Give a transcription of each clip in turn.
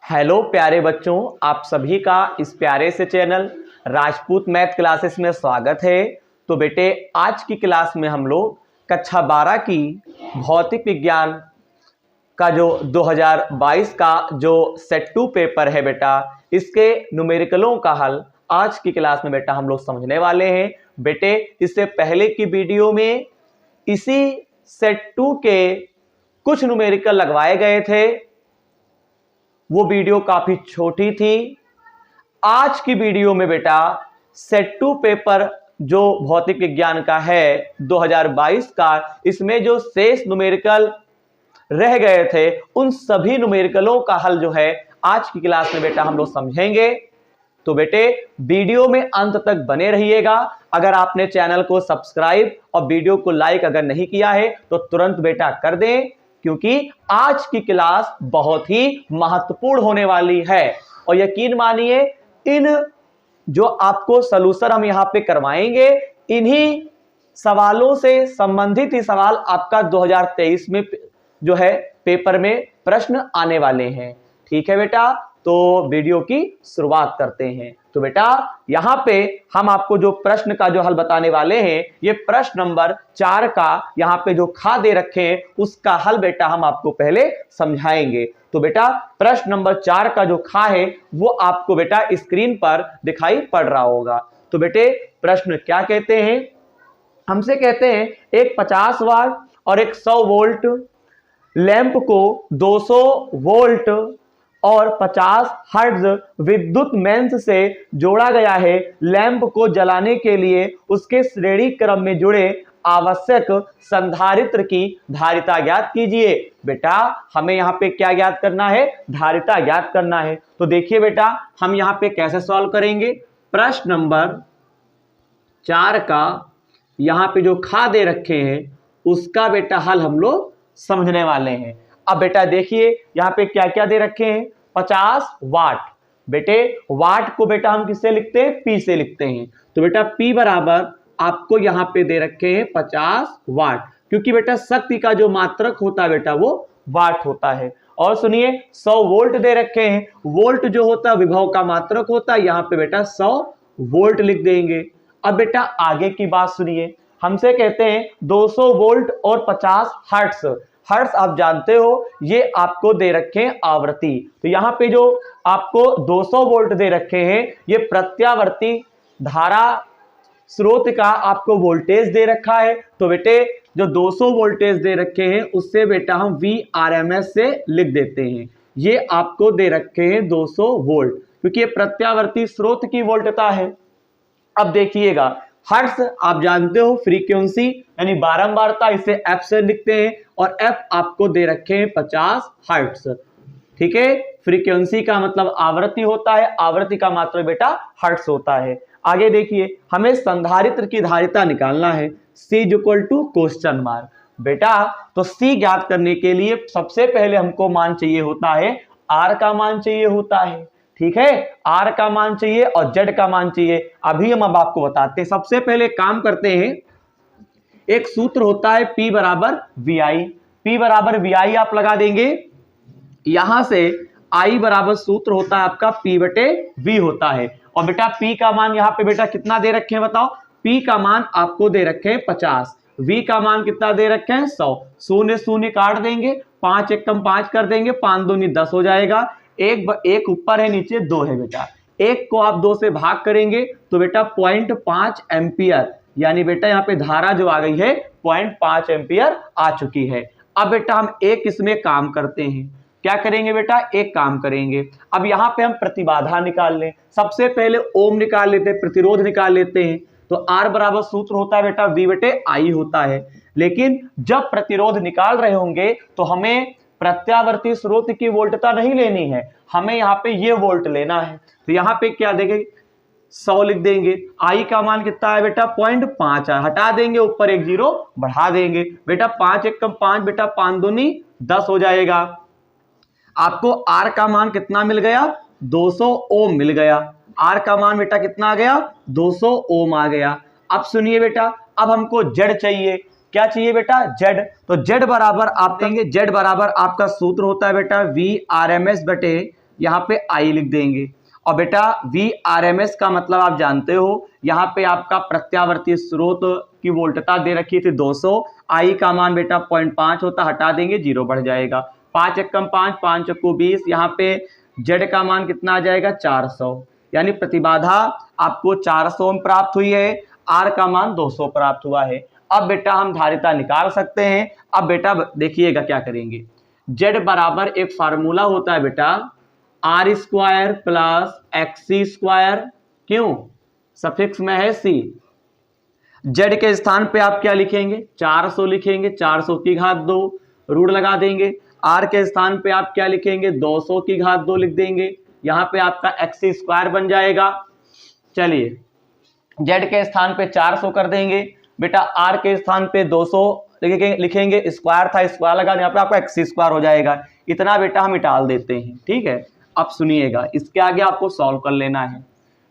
Hello प्यारे बच्चों, आप सभी का इस प्यारे से चैनल राजपूत मैथ क्लासेस में स्वागत है। तो बेटे, आज की क्लास में हम लोग कक्षा 12 की भौतिक विज्ञान का जो 2022 का जो सेट 2 पेपर है बेटा, इसके न्यूमेरिकलों का हल आज की क्लास में बेटा हम लोग समझने वाले हैं। बेटे, इससे पहले की वीडियो में इसी सेट 2 के कुछ न्यूमेरिकल लगवाए गए थे, वो वीडियो काफी छोटी थी। आज की वीडियो में बेटा सेट 2 पेपर जो भौतिक विज्ञान का है 2022 का, इसमें जो शेष न्यूमेरिकल रह गए थे उन सभी न्यूमेरिकलों का हल जो है आज की क्लास में बेटा हम लोग समझेंगे। तो बेटे, वीडियो में अंत तक बने रहिएगा। अगर आपने चैनल को सब्सक्राइब और वीडियो को लाइक अगर नहीं किया है तो तुरंत बेटा कर दें, क्योंकि आज की क्लास बहुत ही महत्वपूर्ण होने वाली है। और यकीन मानिए, इन जो आपको सलूशन हम यहां पे करवाएंगे, इन्हीं सवालों से संबंधित ही सवाल आपका 2023 में जो है पेपर में प्रश्न आने वाले हैं। ठीक है बेटा, तो वीडियो की शुरुआत करते हैं। तो बेटा, यहां पे हम आपको जो प्रश्न का जो हल बताने वाले हैं, ये प्रश्न नंबर 4 का यहां पे जो खा दे रखे हैं उसका हल बेटा हम आपको पहले समझाएंगे। तो बेटा, प्रश्न नंबर 4 का जो खा है वो आपको बेटा स्क्रीन पर दिखाई पड़ रहा होगा। तो बेटे, प्रश्न क्या कहते हैं? हमसे कहते हैं एक 50 वाट और एक 100 वोल्ट लैंप को 200 वोल्ट और 50 हर्ट्ज विद्युत मेंस से जोड़ा गया है। लैंप को जलाने के लिए उसके श्रेणी क्रम में जुड़े आवश्यक संधारित्र की धारिता ज्ञात कीजिए। बेटा, हमें यहाँ पे क्या ज्ञात करना है? धारिता ज्ञात करना है। तो देखिए बेटा, हम यहाँ पे कैसे सॉल्व करेंगे। प्रश्न नंबर 4 का यहाँ पे जो खा दे रखे हैं उसका बेटा हल हम लोग समझने वाले हैं। अब बेटा देखिए, यहाँ पे क्या क्या दे रखे हैं? 50 वाट। बेटे, वाट को बेटा हम किससे लिखते हैं? पी से लिखते हैं। तो बेटा पी बराबर आपको यहाँ पे दे रखे हैं 50 वाट, क्योंकि बेटा शक्ति का जो मात्रक होता है बेटा वो वाट होता है। और सुनिए, 100 वोल्ट दे रखे हैं। वोल्ट जो होता है विभव का मात्रक होता है, यहाँ पे बेटा 100 वोल्ट लिख देंगे। अब बेटा आगे की बात सुनिए, हमसे कहते हैं 200 वोल्ट और 50 हर्ट्ज। हर्ट्ज आप जानते हो, ये आपको दे रखे हैं आवृत्ति। तो यहाँ पे जो आपको 200 वोल्ट दे रखे हैं, ये प्रत्यावर्ती धारा स्रोत का आपको वोल्टेज दे रखा है। तो बेटे, जो 200 वोल्टेज दे रखे हैं उससे बेटा हम VRMS से लिख देते हैं। ये आपको दे रखे हैं 200 वोल्ट, क्योंकि ये प्रत्यावर्ती स्रोत की वोल्टता है। अब देखिएगा, हर्ट्ज आप जानते हो फ्रीक्वेंसी यानी बारंबारता, इसे एफ से लिखते हैं। और एफ आपको दे रखे हैं 50 हर्ट्ज। ठीक है, फ्रीक्वेंसी का मतलब आवृत्ति होता है, आवृत्ति का मात्रक बेटा हर्ट्ज होता है। आगे देखिए, हमें संधारित्र की धारिता निकालना है। C = question mark. बेटा, तो C ज्ञात करने के लिए सबसे पहले हमको मान चाहिए होता है, R का मान चाहिए होता है। ठीक है, R का मान चाहिए और Z का मान चाहिए। अभी हम अब आपको बताते हैं। सबसे पहले काम करते हैं, एक सूत्र होता है P बराबर VI। P बराबर VI आप लगा देंगे। यहां से I बराबर सूत्र होता है आपका P/V होता है। और बेटा P का मान यहाँ पे बेटा कितना दे रखे हैं बताओ? P का मान आपको दे रखे हैं 50, V का मान कितना दे रखे हैं 100। शून्य शून्य काट देंगे, 5 एकम 5 कर देंगे, 5 दूनी 10 हो जाएगा। एक ऊपर है, नीचे 2 है बेटा। एक को आप 2 से भाग करेंगे तो बेटा 0.5 एम्पियर, यानी बेटा यहाँ पे धारा जो आ गई है 0.5 एम्पियर आ चुकी है। अब बेटा हम एक इसमें काम करते हैं। क्या करेंगे बेटा? एक काम करेंगे। अब यहाँ पे हम प्रतिबाधा निकाल लें। सबसे पहले ओम निकाल लेते हैं, प्रतिरोध निकाल लेते हैं। तो R बराबर सूत्र होता है बेटा V/I होता है। लेकिन जब प्रतिरोध निकाल रहे होंगे तो हमें प्रत्यावर्ती स्रोत की वोल्टता नहीं लेनी है, हमें यहाँ पे ये वोल्ट लेना है। तो यहाँ पे क्या देंगे? 100 लिख देंगे। I का मान कितना है बेटा? 0.5 है, हटा देंगे, ऊपर एक 0 बढ़ा देंगे। बेटा 5 एकम 5, बेटा 5 दूनी 10 हो जाएगा। आपको R का मान कितना मिल गया? 200 ओम मिल गया। R का मान बेटा कितना आ गया? 200 ओम आ गया। अब सुनिए बेटा, अब हमको Z चाहिए। क्या चाहिए बेटा? Z। तो Z बराबर आप देंगे, Z बराबर आपका सूत्र होता है बेटा VRMS यहाँ पे आई लिख देंगे। और बेटा VRMS का मतलब आप जानते हो, यहाँ पे आपका प्रत्यावर्ती स्रोत की वोल्टता दे रखी थी 200, आई का मान बेटा 0.5 होता, हटा देंगे 0 बढ़ जाएगा। 5 एकम 5, 5 चक्कू 20, यहाँ पे जेड का मान कितना आ जाएगा 400, यानी प्रतिबाधा आपको 400 में प्राप्त हुई है, आर का मान 200 प्राप्त हुआ है। अब बेटा हम धारिता निकाल सकते हैं। अब बेटा देखिएगा क्या करेंगे, जेड बराबर एक फार्मूला होता है बेटा आर स्क्वायर प्लस एक्सी स्क्वायर, क्यों सफिक्स में है सी। जेड के स्थान पे आप क्या लिखेंगे 400 लिखेंगे, 400 की घात 2 रूट लगा देंगे। आर के स्थान पे आप क्या लिखेंगे 200 की घात 2 लिख देंगे, यहाँ पे आपका एक्सी स्क्वायर बन जाएगा। चलिए जेड के स्थान पे 400 कर देंगे बेटा, आर के स्थान पे 200 लिखेंगे, स्क्वायर था स्क्वायर लगा, यहाँ पे आपका एक्सी स्क्वायर हो जाएगा। इतना बेटा हम टाल देते हैं, ठीक है। अब सुनिएगा, इसके आगे आपको सॉल्व कर लेना है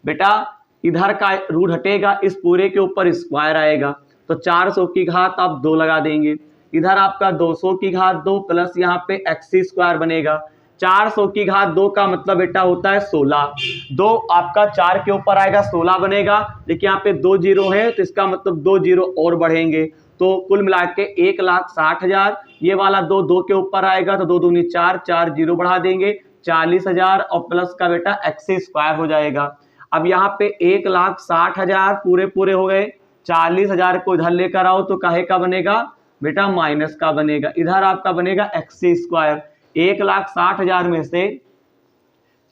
बेटा। इधर का रूट हटेगा, इस पूरे के ऊपर स्क्वायर आएगा, तो 400 की घात आप 2 लगा देंगे, इधर आपका 200 की घात 2 प्लस यहाँ पे एक्सी स्क्वायर बनेगा। 400 की घात 2 का मतलब बेटा होता है 16, 2 आपका 4 के ऊपर आएगा 16 बनेगा, लेकिन यहाँ पे 2 जीरो है तो इसका मतलब 2 जीरो और बढ़ेंगे, तो कुल मिला के 1,60,000। ये वाला 2 2 के ऊपर आएगा तो 2 दूनी 4, 4 जीरो बढ़ा देंगे 40,000 और प्लस का बेटा एक्सी स्क्वायर हो जाएगा। अब यहाँ पे 1,60,000 पूरे पूरे हो गए, 40,000 को इधर लेकर आओ तो काहे का बनेगा बेटा माइनस का बनेगा, इधर आपका बनेगा एक्सी स्क्वायर। 1,60,000 में से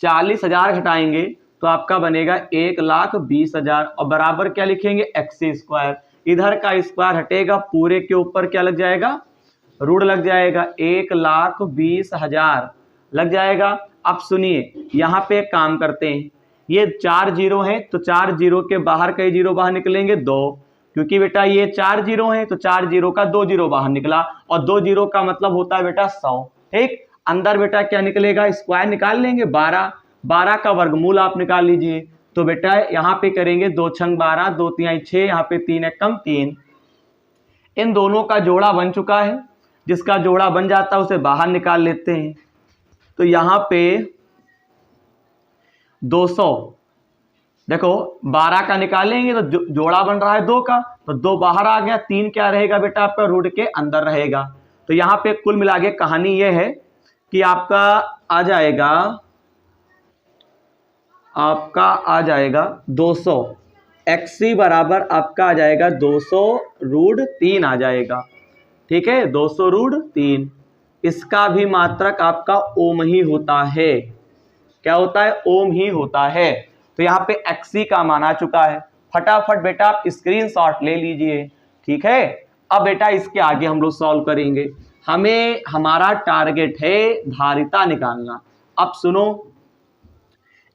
40,000 घटाएंगे तो आपका बनेगा 1,20,000 और बराबर क्या लिखेंगे एक्सी स्क्वायर। इधर का स्क्वायर हटेगा, पूरे के ऊपर क्या लग जाएगा रूट लग जाएगा, 1,20,000 लग जाएगा। अब सुनिए यहाँ पे एक काम करते हैं, ये 4 जीरो हैं तो 4 जीरो के बाहर कई जीरो बाहर निकलेंगे 2, क्योंकि बेटा ये 4 जीरो हैं तो 4 जीरो का 2 जीरो बाहर निकला, और 2 जीरो का मतलब होता है बेटा 100, ठीक। अंदर बेटा क्या निकलेगा स्क्वायर निकाल लेंगे 12, 12 का वर्गमूल आप निकाल लीजिए, तो बेटा यहाँ पे करेंगे 2 छंग 12, 2 तिहाई 6, यहाँ पे 3 एकम 3। इन दोनों का जोड़ा बन चुका है, जिसका जोड़ा बन जाता है उसे बाहर निकाल लेते हैं। तो यहाँ पे 200 देखो 12 का निकालेंगे तो जोड़ा बन रहा है 2 का, तो 2 बाहर आ गया, 3 क्या रहेगा बेटा आपका रूट के अंदर रहेगा। तो यहाँ पे कुल मिला के कहानी ये है कि आपका आ जाएगा 200 एक्सी बराबर आपका आ जाएगा 200 रूट 3 आ जाएगा, ठीक है 200 रूट 3। इसका भी मात्रक आपका ओम ही होता है, क्या होता है ओम ही होता है। तो यहाँ पे एक्सी का मान आ चुका है, फटाफट बेटा आप स्क्रीनशॉट ले लीजिए, ठीक है। अब बेटा इसके आगे हम लोग सॉल्व करेंगे, हमें हमारा टारगेट है धारिता निकालना। अब सुनो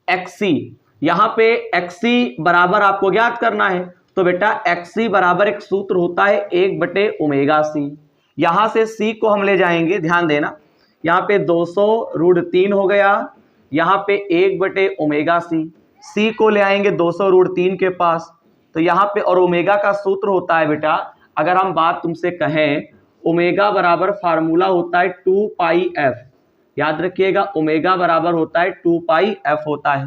एक्सी, यहाँ पे एक्सी बराबर आपको ज्ञात करना है, तो बेटा एक्सी बराबर एक सूत्र होता है 1/ओमेगा सी। यहाँ से सी को हम ले जाएंगे, ध्यान देना, यहाँ पे 200 रूट 3 हो गया, यहाँ पे 1/ओमेगा सी, सी को ले आएंगे 200 रूट 3 के पास, तो यहाँ पे और ओमेगा का सूत्र होता है बेटा, अगर हम बात तुमसे कहें ओमेगा बराबर फार्मूला होता है 2πf, याद रखिएगा ओमेगा बराबर होता है 2πf होता है,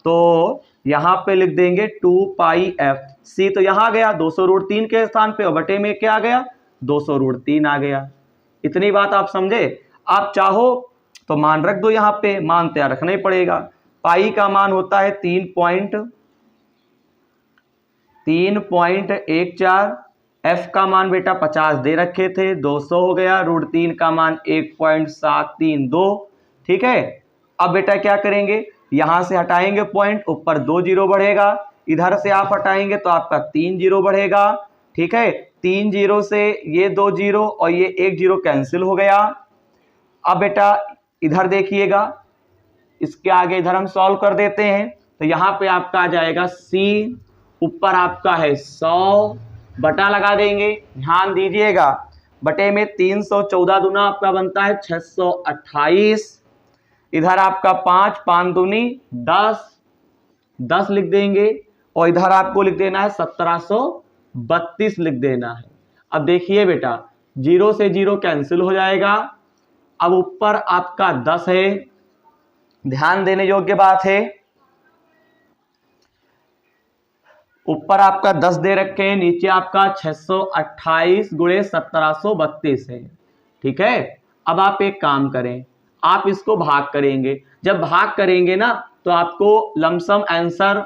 तो यहाँ पे लिख देंगे 2πf। सी तो यहाँ गया 200 रूट 3 के स्थान पे, और बटे में क्या आ गया 200 रूट 3 आ गया। इतनी बात आप समझे। आप चाहो तो मान रख दो, यहाँ पे मान तैयार रखना ही पड़ेगा। पाई का मान होता है 3.14, एफ का मान बेटा 50 दे रखे थे, 200 हो गया, रूट 3 का मान 1.732, ठीक है। अब बेटा क्या करेंगे, यहां से हटाएंगे पॉइंट, ऊपर 2 जीरो बढ़ेगा, इधर से आप हटाएंगे तो आपका 3 जीरो बढ़ेगा, ठीक है। 3 जीरो से ये 2 जीरो और ये 1 जीरो कैंसिल हो गया। अब बेटा इधर देखिएगा, इसके आगे इधर हम सॉल्व कर देते हैं, तो यहाँ पे आपका आ जाएगा सी, ऊपर आपका है 100, बटा लगा देंगे, ध्यान दीजिएगा, बटे में 314 दूना आपका बनता है 628, इधर आपका 5, 5 दूनी 10, 10 लिख देंगे, और इधर आपको लिख देना है 1732 लिख देना है। अब देखिए बेटा 0 से 0 कैंसिल हो जाएगा, अब ऊपर आपका 10 है, ध्यान देने योग्य बात है, ऊपर आपका 10 दे रखे हैं, नीचे आपका 628 गुणे 1732 है। ठीक है, अब आप एक काम करें, आप इसको भाग करेंगे। जब भाग करेंगे ना तो आपको लमसम आंसर,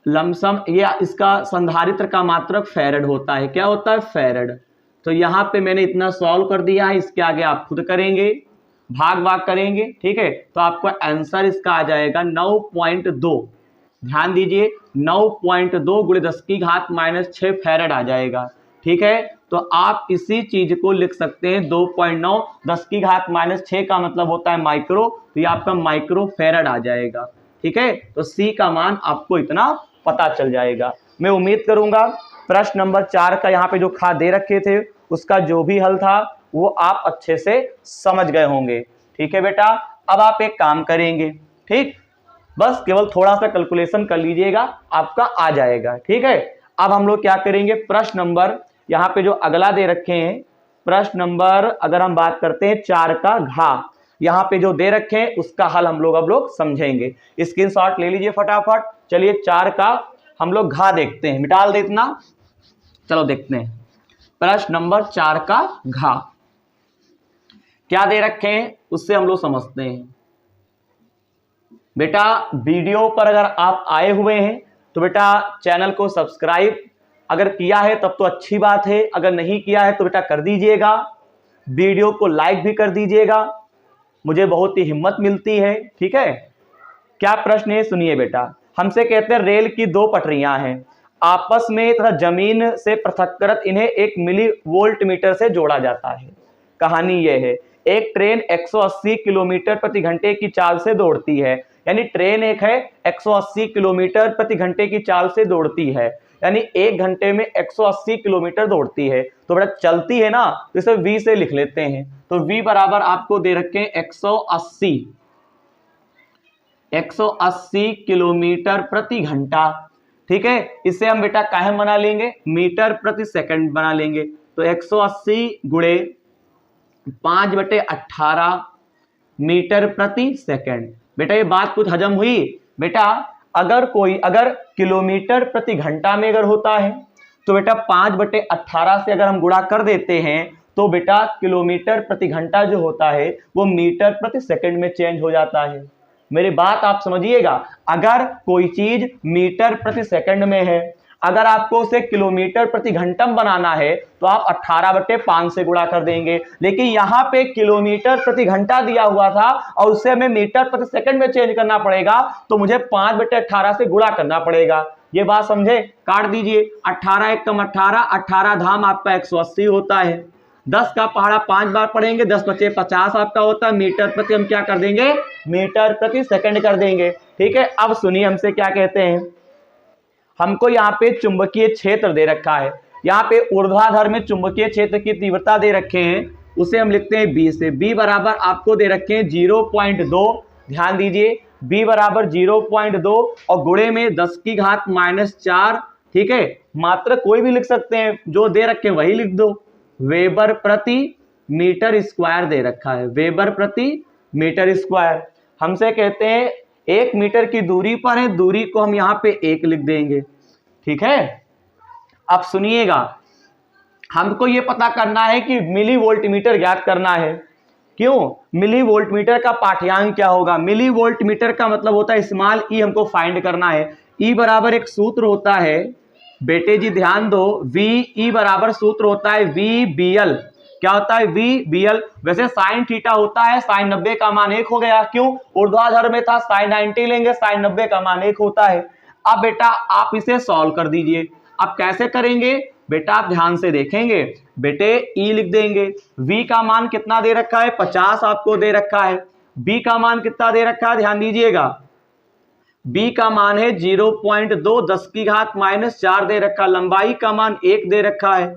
लमसम ये इसका संधारित्र का मात्रक फैरड होता है। क्या होता है? फैरड। तो यहां पे मैंने इतना सॉल्व कर दिया है, इसके आगे आप खुद करेंगे, भाग भाग करेंगे। ठीक है, तो आपको आंसर इसका आ जाएगा 9.2। ध्यान दीजिए, 9.2 गुणे 10 की घात -6 फैरड आ जाएगा। ठीक है, तो आप इसी चीज को लिख सकते हैं 2.9, 10 की घात -6 का मतलब होता है माइक्रो, तो ये आपका माइक्रो फैरड आ जाएगा। ठीक है, तो सी का मान आपको इतना पता चल जाएगा। मैं उम्मीद करूंगा प्रश्न नंबर 4 का यहाँ पे जो खा दे रखे थे उसका जो भी हल था वो आप अच्छे से समझ गए होंगे। ठीक है बेटा, अब आप एक काम करेंगे, ठीक, बस केवल थोड़ा सा कैलकुलेशन कर लीजिएगा, आपका आ जाएगा। ठीक है, अब हम लोग क्या करेंगे, प्रश्न नंबर यहाँ पे जो अगला दे रखे हैं, प्रश्न नंबर अगर हम बात करते हैं 4 का घा, यहाँ पे जो दे रखे हैं उसका हल हम लोग समझेंगे। स्क्रीनशॉट ले लीजिए फटाफट। चलिए 4 का हम लोग घा देखते हैं, मिटाल दे इतना। चलो देखते हैं प्रश्न नंबर 4 का घा क्या दे रखे हैं, उससे हम लोग समझते हैं। बेटा वीडियो पर अगर आप आए हुए हैं तो बेटा चैनल को सब्सक्राइब अगर किया है तब तो अच्छी बात है, अगर नहीं किया है तो बेटा कर दीजिएगा, वीडियो को लाइक भी कर दीजिएगा, मुझे बहुत ही हिम्मत मिलती है। ठीक है, क्या प्रश्न है सुनिए बेटा। हमसे कहते हैं रेल की 2 पटरियां हैं, आपस में तथा जमीन से पृथककृत इन्हें 1 मिली वोल्ट मीटर से जोड़ा जाता है। कहानी यह है, एक ट्रेन 180 किलोमीटर प्रति घंटे की चाल से दौड़ती है, यानी ट्रेन एक है 180 किलोमीटर प्रति घंटे की चाल से दौड़ती है, यानी 1 घंटे में 180 किलोमीटर दौड़ती है। तो बेटा चलती है ना, तो इसे v से लिख लेते हैं। तो v बराबर आपको दे रखे हैं 180 किलोमीटर प्रति घंटा। ठीक है, इसे हम बेटा काहे बना लेंगे, मीटर प्रति सेकंड बना लेंगे। तो 180 गुणे 5/18 मीटर प्रति सेकंड। बेटा ये बात कुछ हजम हुई? बेटा अगर किलोमीटर प्रति घंटा में अगर होता है तो बेटा 5/18 से अगर हम गुणा कर देते हैं तो बेटा किलोमीटर प्रति घंटा जो होता है वो मीटर प्रति सेकंड में चेंज हो जाता है। मेरी बात आप समझिएगा, अगर कोई चीज मीटर प्रति सेकंड में है, अगर आपको उसे किलोमीटर प्रति घंटम बनाना है तो आप 18/5 से गुणा कर देंगे, लेकिन यहाँ पे किलोमीटर प्रति घंटा दिया हुआ था और उसे हमें मीटर प्रति सेकंड में चेंज करना पड़ेगा, तो मुझे 5/18 से गुणा करना पड़ेगा। ये बात समझे? काट दीजिए, 18 × 18, 18 धाम आपका 180 होता है, 10 का पहाड़ा 5 बार पढ़ेंगे, 10 बचे 50 आपका होता है। मीटर प्रति हम क्या कर देंगे, मीटर प्रति सेकंड कर देंगे। ठीक है, अब सुनिए हमसे क्या कहते हैं, हमको यहाँ पे चुंबकीय क्षेत्र दे रखा है, यहाँ पे ऊर्ध्वाधर में चुंबकीय क्षेत्र की तीव्रता दे रखे हैं, उसे हम लिखते हैं b से। b बराबर आपको दे रखे हैं 0.2, ध्यान दीजिए b बराबर 0.2 और गुणे में 10 की घात -4। ठीक है, मात्र कोई भी लिख सकते हैं, जो दे रखे हैं वही लिख दो। वेबर प्रति मीटर स्क्वायर दे रखा है, वेबर प्रति मीटर स्क्वायर। हमसे कहते हैं 1 मीटर की दूरी पर है, दूरी को हम यहाँ पे 1 लिख देंगे। ठीक है, अब सुनिएगा, हमको ये पता करना है कि मिली वोल्ट मीटर ज्ञात करना है। क्यों? मिली वोल्ट मीटर का पाठ्यांक क्या होगा, मिली वोल्ट मीटर का मतलब होता है स्मॉल ई, हमको फाइंड करना है। ई बराबर एक सूत्र होता है बेटे जी, ध्यान दो, वी ई बराबर सूत्र होता है VBL। क्या होता है VBL? वैसे साइन थीटा होता है, साइन 90 का मान 1 हो गया। क्यों? ऊर्ध्वाधर में था, साइन 90 लेंगे, साइन 90 का मान 1 होता है। अब बेटा आप इसे सॉल्व कर दीजिए। अब कैसे करेंगे बेटा, आप ध्यान से देखेंगे, बेटे ई लिख देंगे, v का मान कितना दे रखा है, 50 आपको दे रखा है, b का मान कितना दे रखा है, ध्यान दीजिएगा, b का मान है 0.2, 10 की घात -4 दे रखा, लंबाई का मान 1 दे रखा है।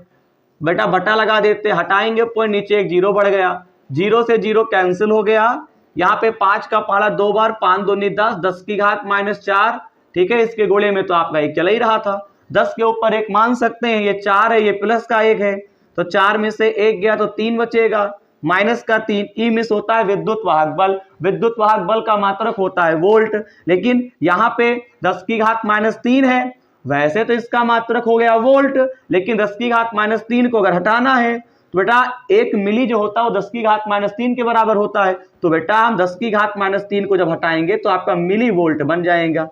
बेटा बटा लगा देते, हटाएंगे पॉइंट, नीचे एक 0 बढ़ गया, 0 से 0 कैंसिल हो गया। यहाँ पे 5 का पहाड़ा 2 बार, 5 दूनी 10, 10 की घात -4। ठीक है, इसके गोले में तो आपका 1 चला ही रहा था, 10 के ऊपर 1 मान सकते हैं, ये 4 है, ये प्लस का 1 है, तो 4 में से 1 गया तो 3 बचेगा, माइनस का 3, ई मिस होता है विद्युत वाहक बल। विद्युत वाहक बल का मात्रक होता है वोल्ट, लेकिन यहाँ पे 10⁻³ है, वैसे तो इसका मात्रक हो गया वोल्ट, लेकिन 10⁻³ को अगर हटाना है तो बेटा 1 मिली जो होता है वो 10⁻³ के बराबर होता है। तो बेटा हम 10⁻³ को जब हटाएंगे तो आपका मिली वोल्ट बन जाएगा।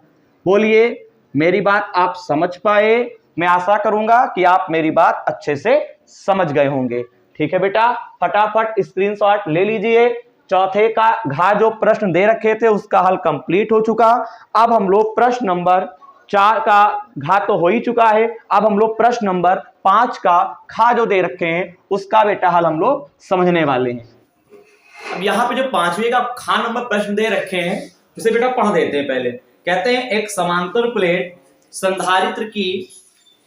बोलिए, मेरी बात आप समझ पाए? मैं आशा करूंगा कि आप मेरी बात अच्छे से समझ गए होंगे। ठीक है बेटा, फटाफट स्क्रीनशॉट ले लीजिए। चौथे का घा जो प्रश्न दे रखे थे उसका हल कंप्लीट हो चुका। अब हम लोग प्रश्न नंबर 4 का घा तो हो ही चुका है, अब हम लोग प्रश्न नंबर 5 का खा जो दे रखे हैं उसका बेटा हल हम लोग समझने वाले हैं। अब यहाँ पे जो 5वें का खा नंबर प्रश्न दे रखे हैं उसे बेटा पढ़ देते हैं। पहले कहते हैं एक समांतर प्लेट संधारित्र की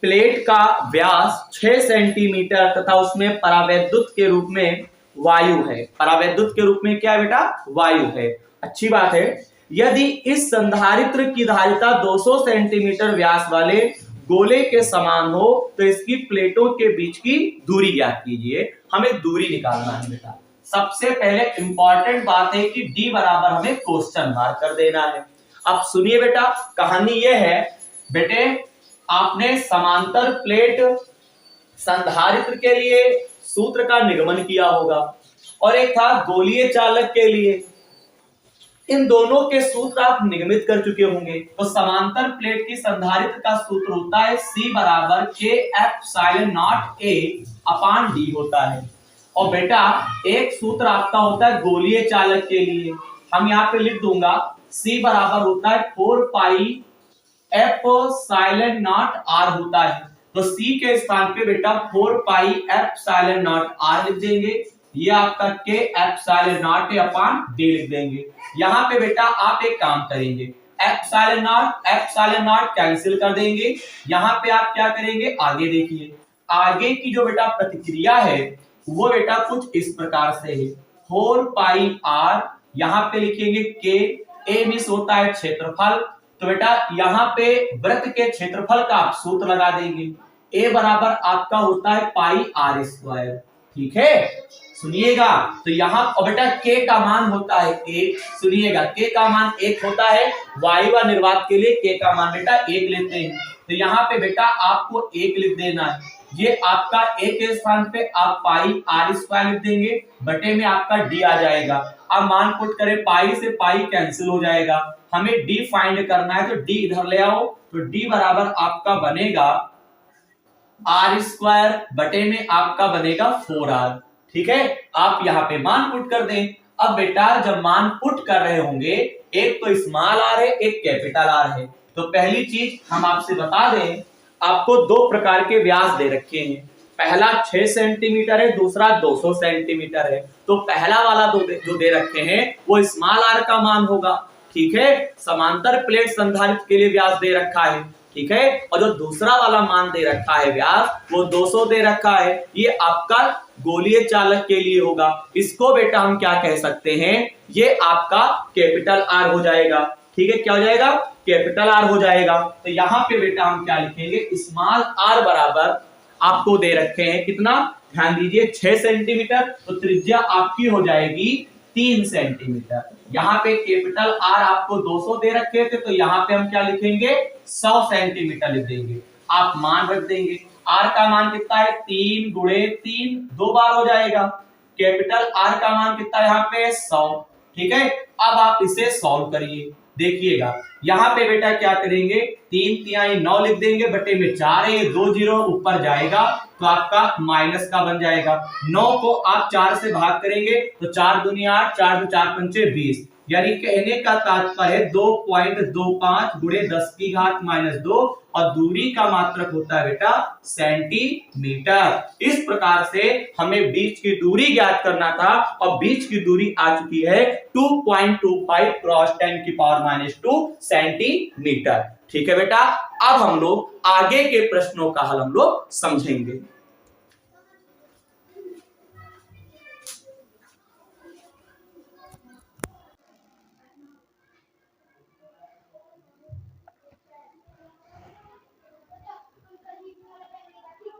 प्लेट का व्यास 6 सेंटीमीटर तथा उसमें परावैद्युत के रूप में वायु है। परावैद्युत के रूप में क्या है बेटा? वायु है। अच्छी बात है। यदि इस संधारित्र की धारिता 200 सेंटीमीटर व्यास वाले गोले के समान हो तो इसकी प्लेटों के बीच की दूरी ज्ञात कीजिए। हमें दूरी निकालना है बेटा। सबसे पहले इंपॉर्टेंट बात है कि d बराबर हमें क्वेश्चन मार्क कर देना है। अब सुनिए बेटा, कहानी यह है बेटे, आपने समांतर प्लेट संधारित्र के लिए सूत्र का निगमन किया होगा और एक था गोलीय चालक के लिए। इन दोनों के सूत्र आप निगमित कर चुके होंगे। तो समांतर प्लेट की संधारित्र का सूत्र होता है C बराबर K∁0A/D होता है। और बेटा एक सूत्र आपका होता है गोलीय चालक के लिए, हम यहाँ पे लिख दूंगा C बराबर होता है 4πε0R होता है। तो C के स्थान पे बेटा 4πε0R लिख देंगे, ये आपका K∁0A/D लिख देंगे। यहाँ पे बेटा आप एक काम करेंगे, एप्सिलॉन कैंसिल कर देंगे। यहाँ पे आप क्या करेंगे आगे देखिए, आगे की जो बेटा प्रतिक्रिया है वो बेटा कुछ इस प्रकार से है 4πr, यहाँ पे लिखेंगे K, A मिस होता है क्षेत्रफल, तो बेटा यहाँ पे वृत्त के क्षेत्रफल का आप सूत्र लगा देंगे। A बराबर आपका होता है πr²। ठीक है, सुनिएगा। तो यहाँ बेटा K का मान होता है 1, सुनिएगा K का मान 1 होता है। वायु व निर्वात के लिए K का मान बेटा 1 लेते हैं। तो यहाँ पे बेटा आपको 1 लिख देना है। ये आपका A के स्थान पे आप πr² लिख देंगे, बटे में आपका D आ जाएगा। अब मान पुट करें, पाई से पाई कैंसिल हो जाएगा, हमें D फाइंड करना है तो D इधर ले आओ। तो D बराबर आपका बनेगा r² बटे में आपका बनेगा 4r। ठीक है, आप यहाँ पे मान पुट कर दें। अब बेटा जब मान पुट कर रहे होंगे, एक तो स्मॉल r है, एक कैपिटल R है। तो पहली चीज हम आपसे बता दें, आपको 2 प्रकार के व्यास दे रखे हैं। पहला 6 सेंटीमीटर है, दूसरा 200 सेंटीमीटर है। तो पहला वाला जो दे रखे हैं वो स्मॉल r का मान होगा। ठीक है, समांतर प्लेट संधारित्र के लिए व्यास दे रखा है। ठीक है, और जो दूसरा वाला मान दे रखा है व्यास वो 200 दे रखा है, ये आपका गोलीय चालक के लिए होगा। इसको बेटा हम क्या कह सकते हैं, ये आपका कैपिटल R हो जाएगा। ठीक है, क्या हो जाएगा? कैपिटल R हो जाएगा। तो यहाँ पे बेटा हम क्या लिखेंगे, स्मॉल r बराबर आपको दे रखे हैं कितना, ध्यान दीजिए 6 सेंटीमीटर, तो त्रिज्या आपकी हो जाएगी 3 सेंटीमीटर। यहाँ पे कैपिटल R आपको 200 दे रखे थे, तो यहाँ पे हम क्या लिखेंगे 100 सेंटीमीटर लिख देंगे। आप मान रख देंगे, R का मान कितना है 3 × 3 2 बार हो जाएगा। कैपिटल R का मान कितना है यहाँ पे 100। ठीक है, अब आप इसे सॉल्व करिए, देखिएगा यहाँ पे बेटा क्या करेंगे, 3×3 9 लिख देंगे, बटे में 4 है, 2 0 ऊपर जाएगा तो आपका माइनस का बन जाएगा। 9 को आप 4 से भाग करेंगे तो 4 दूनी 8, 4 2 4 पंचे 20, यानी कहने का तात्पर्य 2.25 × 10⁻², और दूरी का मात्रक होता है बेटा सेंटीमीटर। इस प्रकार से हमें बीच की दूरी ज्ञात करना था और बीच की दूरी आ चुकी है 2.25 × 10⁻² सेंटीमीटर। ठीक है बेटा, अब हम लोग आगे के प्रश्नों का हल हम लोग समझेंगे।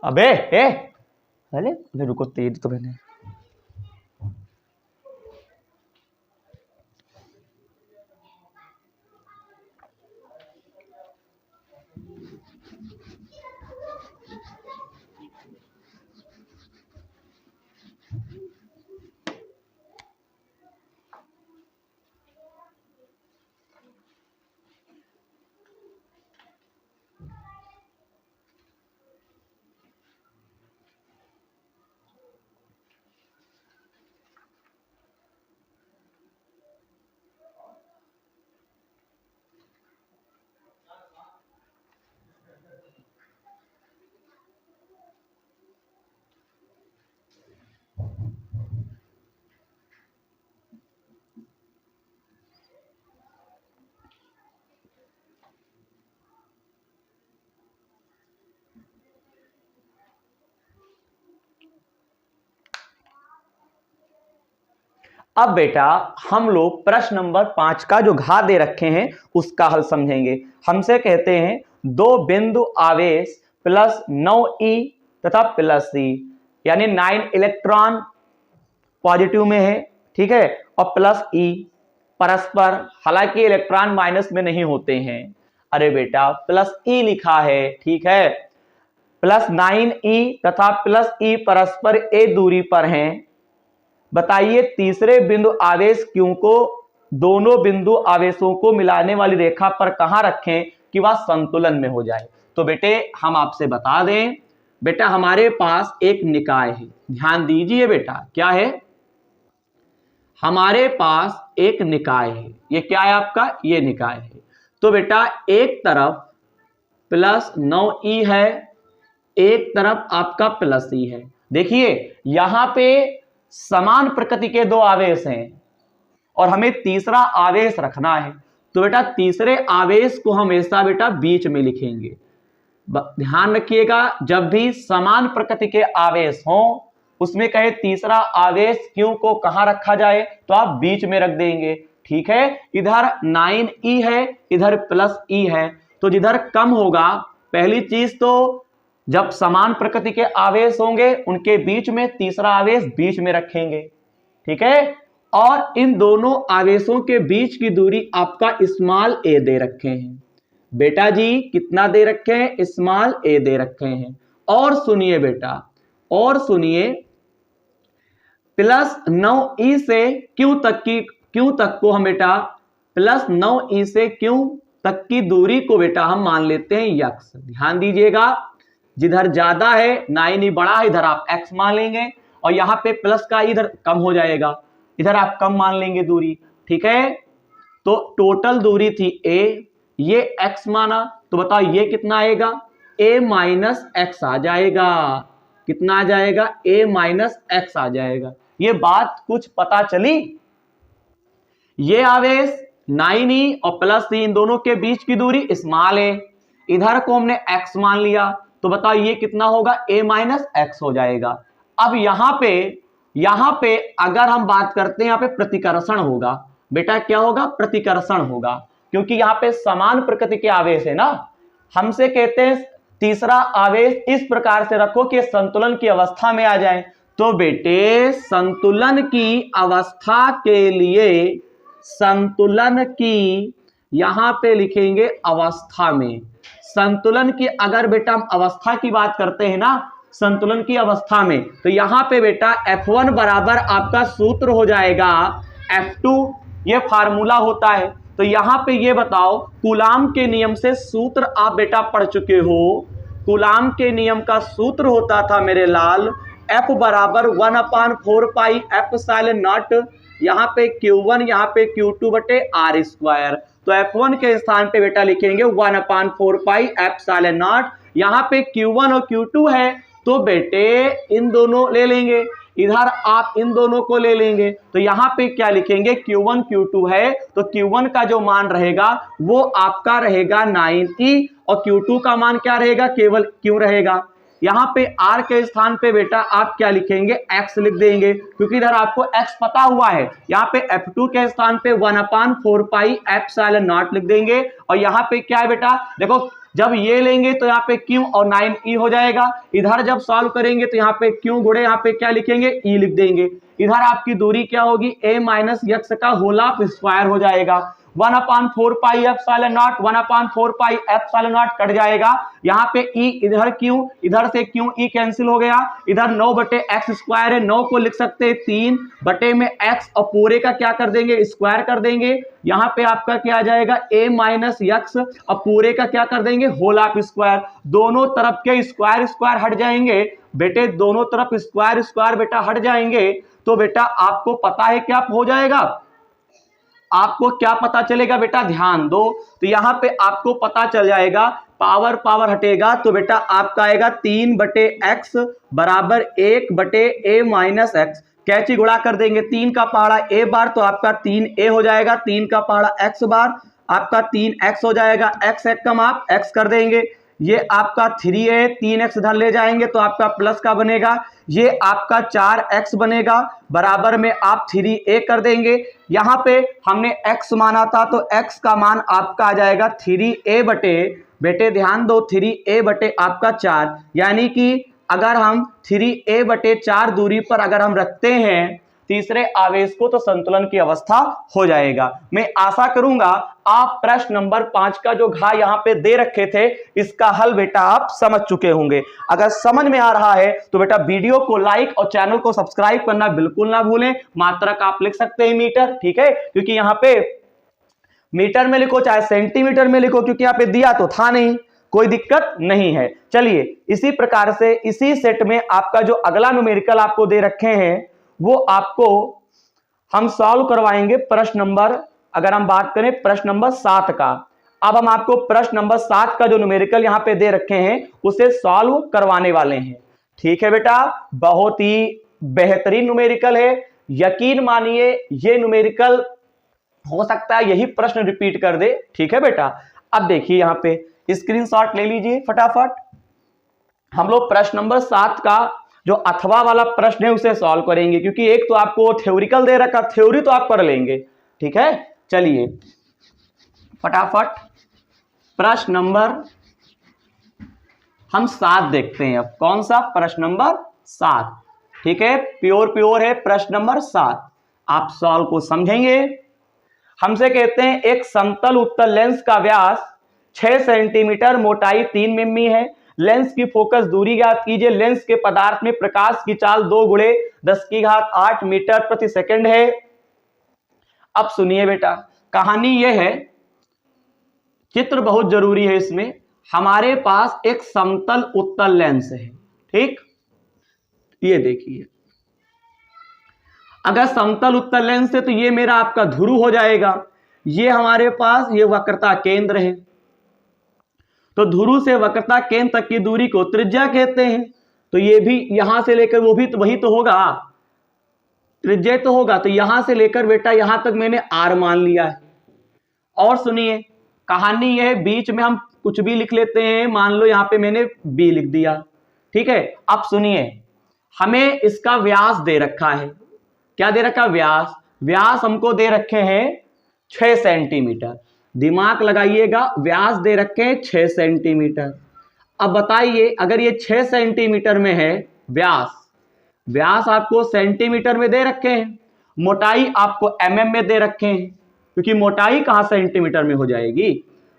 अबे अरे रुको, तेज तो मैंने अब बेटा हम लोग प्रश्न नंबर 5 का जो घात दे रखे हैं उसका हल समझेंगे। हमसे कहते हैं दो बिंदु आवेश प्लस 9e तथा प्लस c, यानी 9 इलेक्ट्रॉन पॉजिटिव में है, ठीक है, और प्लस e परस्पर, हालांकि इलेक्ट्रॉन माइनस में नहीं होते हैं। अरे बेटा प्लस e लिखा है, ठीक है, प्लस 9e तथा प्लस e परस्पर a दूरी पर हैं। बताइए तीसरे बिंदु आवेश Q को दोनों बिंदु आवेशों को मिलाने वाली रेखा पर कहां रखें कि वह संतुलन में हो जाए। तो बेटे हम आपसे बता दें, बेटा हमारे पास एक निकाय है, ध्यान दीजिए बेटा, क्या है, हमारे पास एक निकाय है। ये क्या है आपका, ये निकाय है। तो बेटा एक तरफ प्लस 9e है, एक तरफ आपका प्लस e है। देखिए यहां पे समान प्रकृति के दो आवेश हैं और हमें तीसरा आवेश रखना है। तो बेटा तीसरे आवेश को हमेशा बेटा बीच में लिखेंगे। ध्यान रखिएगा, जब भी समान प्रकृति के आवेश हों उसमें कहे तीसरा आवेश Q को कहां रखा जाए, तो आप बीच में रख देंगे, ठीक है। इधर 9e है, इधर प्लस e है, तो जिधर कम होगा, पहली चीज तो जब समान प्रकृति के आवेश होंगे उनके बीच में तीसरा आवेश बीच में रखेंगे, ठीक है। और इन दोनों आवेशों के बीच की दूरी आपका स्मॉल a दे रखे हैं। बेटा जी कितना दे रखे हैं, स्मॉल a दे रखे हैं। और सुनिए बेटा, और सुनिए, प्लस 9e से Q तक को हम बेटा प्लस 9e से Q तक की दूरी को बेटा हम मान लेते हैं x। ध्यान दीजिएगा, जिधर ज्यादा है 9e बड़ा है, इधर आप x मान लेंगे, और यहां पे प्लस का इधर कम हो जाएगा, इधर आप कम मान लेंगे दूरी, ठीक है। तो टोटल दूरी थी a, ये x माना, तो बताओ ये कितना आएगा, a माइनस x आ जाएगा। कितना आ जाएगा, a माइनस x आ जाएगा। ये बात कुछ पता चली। ये आवेश 9e और प्लस c इन दोनों के बीच की दूरी स्मॉल है, इधर को हमने x मान लिया, तो बताओ ये कितना होगा, a माइनस x हो जाएगा। अब यहां पे अगर हम बात करते हैं, यहां पे प्रतिकर्षण होगा। बेटा क्या होगा, प्रतिकर्षण होगा, क्योंकि यहां पे समान प्रकृति के आवेश है ना। हमसे कहते हैं तीसरा आवेश इस प्रकार से रखो कि संतुलन की अवस्था में आ जाए। तो बेटे संतुलन की अवस्था के लिए, संतुलन की यहां पे लिखेंगे अवस्था में। संतुलन की अगर बेटा हम अवस्था की बात करते हैं ना, संतुलन की अवस्था में, तो यहां पे बेटा F1 बराबर आपका सूत्र हो जाएगा F2, ये फार्मूला होता है। तो यहां पे ये बताओ, कूलाम के नियम से सूत्र आप बेटा पढ़ चुके हो। कूलाम के नियम का सूत्र होता था मेरे लाल, F बराबर 1/4 पाई एप्सिलॉन नॉट, यहाँ पे Q1 यहाँ पे Q2 बटे R स्क्वायर। तो F1 के स्थान पे बेटा लिखेंगे 1/4 पाई एप्सिलॉन नॉट, यहाँ पे Q1 और Q2 है, तो बेटे इन दोनों ले लेंगे, इधर आप इन दोनों को ले लेंगे, तो यहां पे क्या लिखेंगे, Q1 Q2 है, तो Q1 का जो मान रहेगा वो आपका रहेगा 9e, और Q2 का मान क्या रहेगा, केवल Q रहेगा। यहां पे R के स्थान पे बेटा आप क्या लिखेंगे, X लिख देंगे, क्योंकि इधर आपको X पता हुआ है। यहाँ पे F2 के स्थान पे 1/4 पाई एप्सिलॉन नॉट लिख देंगे, और यहाँ पे क्या है बेटा, देखो जब ये लेंगे तो यहाँ पे Q और 9e हो जाएगा, इधर जब सॉल्व करेंगे तो यहाँ पे Q गुणे यहाँ पे क्या लिखेंगे, E लिख देंगे। इधर आपकी दूरी क्या होगी, a माइनस x का होल ऑफ स्क्वायर हो जाएगा। 1/4 pi epsilon not, 1/4 pi epsilon not cut जाएगा, यहाँ पे E, इधर Q, इधर से Q E कैंसिल हो गया, इधर 9 बटे x स्क्वायर है, 9 को लिख सकते हैं 3 बटे में x, और पूरे का क्या कर देंगे, स्क्वायर कर देंगे। यहाँ पे आपका क्या आ जाएगा, a माइनस x, और पूरे का क्या कर देंगे, होल ऑफ स्क्वायर। दोनों तरफ के स्क्वायर स्क्वायर हट जाएंगे बेटे, दोनों तरफ स्क्वायर स्क्वायर बेटा हट जाएंगे, तो बेटा आपको पता है क्या हो जाएगा, आपको क्या पता चलेगा बेटा, ध्यान दो। तो यहां पे आपको पता चल जाएगा, पावर पावर हटेगा, तो बेटा आपका आएगा 3 बटे x बराबर 1 बटे a माइनस x। कैची गुणा कर देंगे, 3 का पहाड़ा a बार, तो आपका 3a हो जाएगा, 3 का पहाड़ा x बार, आपका 3x हो जाएगा, x एक कम आप x कर देंगे, ये आपका 3a 3x इधर ले जाएंगे तो आपका प्लस का बनेगा, ये आपका 4x बनेगा, बराबर में आप 3a कर देंगे। यहाँ पे हमने x माना था तो x का मान आपका आ जाएगा 3a बटे, बेटे ध्यान दो, 3a बटे आपका 4, यानी कि अगर हम 3a बटे 4 दूरी पर अगर हम रखते हैं तीसरे आवेश को तो संतुलन की अवस्था हो जाएगा। मैं आशा करूंगा आप प्रश्न नंबर 5 का जो घा यहाँ पे दे रखे थे इसका हल बेटा आप समझ चुके होंगे। अगर समझ में आ रहा है तो बेटा वीडियो को लाइक और चैनल को सब्सक्राइब करना बिल्कुल ना भूलें। मात्रक आप लिख सकते हैं मीटर, ठीक है, क्योंकि यहाँ पे मीटर में लिखो चाहे सेंटीमीटर में लिखो, क्योंकि यहाँ पे दिया तो था नहीं, कोई दिक्कत नहीं है। चलिए इसी प्रकार से इसी सेट में आपका जो अगला न्यूमेरिकल आपको दे रखे हैं वो आपको हम सॉल्व करवाएंगे प्रश्न नंबर, अगर हम बात करें प्रश्न नंबर 7 का। अब हम आपको प्रश्न नंबर 7 का जो न्यूमेरिकल यहां पे दे रखे हैं उसे सॉल्व करवाने वाले हैं। ठीक है बेटा, बहुत ही बेहतरीन न्यूमेरिकल है, यकीन मानिए ये न्यूमेरिकल हो सकता है यही प्रश्न रिपीट कर दे। ठीक है बेटा, अब देखिए यहां पे स्क्रीनशॉट ले लीजिए फटाफट। हम लोग प्रश्न नंबर 7 का जो अथवा वाला प्रश्न है उसे सॉल्व करेंगे, क्योंकि एक तो आपको थ्योरिकल दे रखा, थ्योरी तो आप कर लेंगे। ठीक है, चलिए फटाफट प्रश्न नंबर हम 7 देखते हैं। अब कौन सा? प्रश्न नंबर 7। ठीक है, प्योर है प्रश्न नंबर 7। आप सॉल्व को समझेंगे। हमसे कहते हैं एक समतल उत्तल लेंस का व्यास 6 सेंटीमीटर, मोटाई 3 मिमी है। लेंस की फोकस दूरी ज्ञात कीजिए। लेंस के पदार्थ में प्रकाश की चाल 2 × 10⁸ मीटर प्रति सेकंड है। अब सुनिए बेटा, कहानी यह है, चित्र बहुत जरूरी है इसमें। हमारे पास एक समतल उत्तल लेंस है, ठीक, ये देखिए, अगर समतल उत्तल लेंस है तो ये मेरा आपका ध्रुव हो जाएगा। ये हमारे पास ये वक्रता केंद्र है, तो ध्रुव से वक्रता केंद्र तक की दूरी को त्रिज्या कहते हैं। तो ये भी यहां से लेकर वो भी तो वही तो होगा, त्रिज्या तो होगा। तो यहां से लेकर बेटा यहां तक मैंने r मान लिया है। और सुनिए कहानी यह है, बीच में हम कुछ भी लिख लेते हैं, मान लो यहां पे मैंने b लिख दिया। ठीक है, अब सुनिए हमें इसका व्यास दे रखा है। क्या दे रखा? व्यास। व्यास हमको दे रखे हैं 6 सेंटीमीटर। दिमाग लगाइएगा, व्यास दे रखे हैं 6 सेंटीमीटर। अब बताइए अगर ये 6 सेंटीमीटर में है व्यास, व्यास आपको सेंटीमीटर में दे रखे हैं, मोटाई आपको mm में दे रखे हैं, क्योंकि मोटाई कहां सेंटीमीटर में हो जाएगी,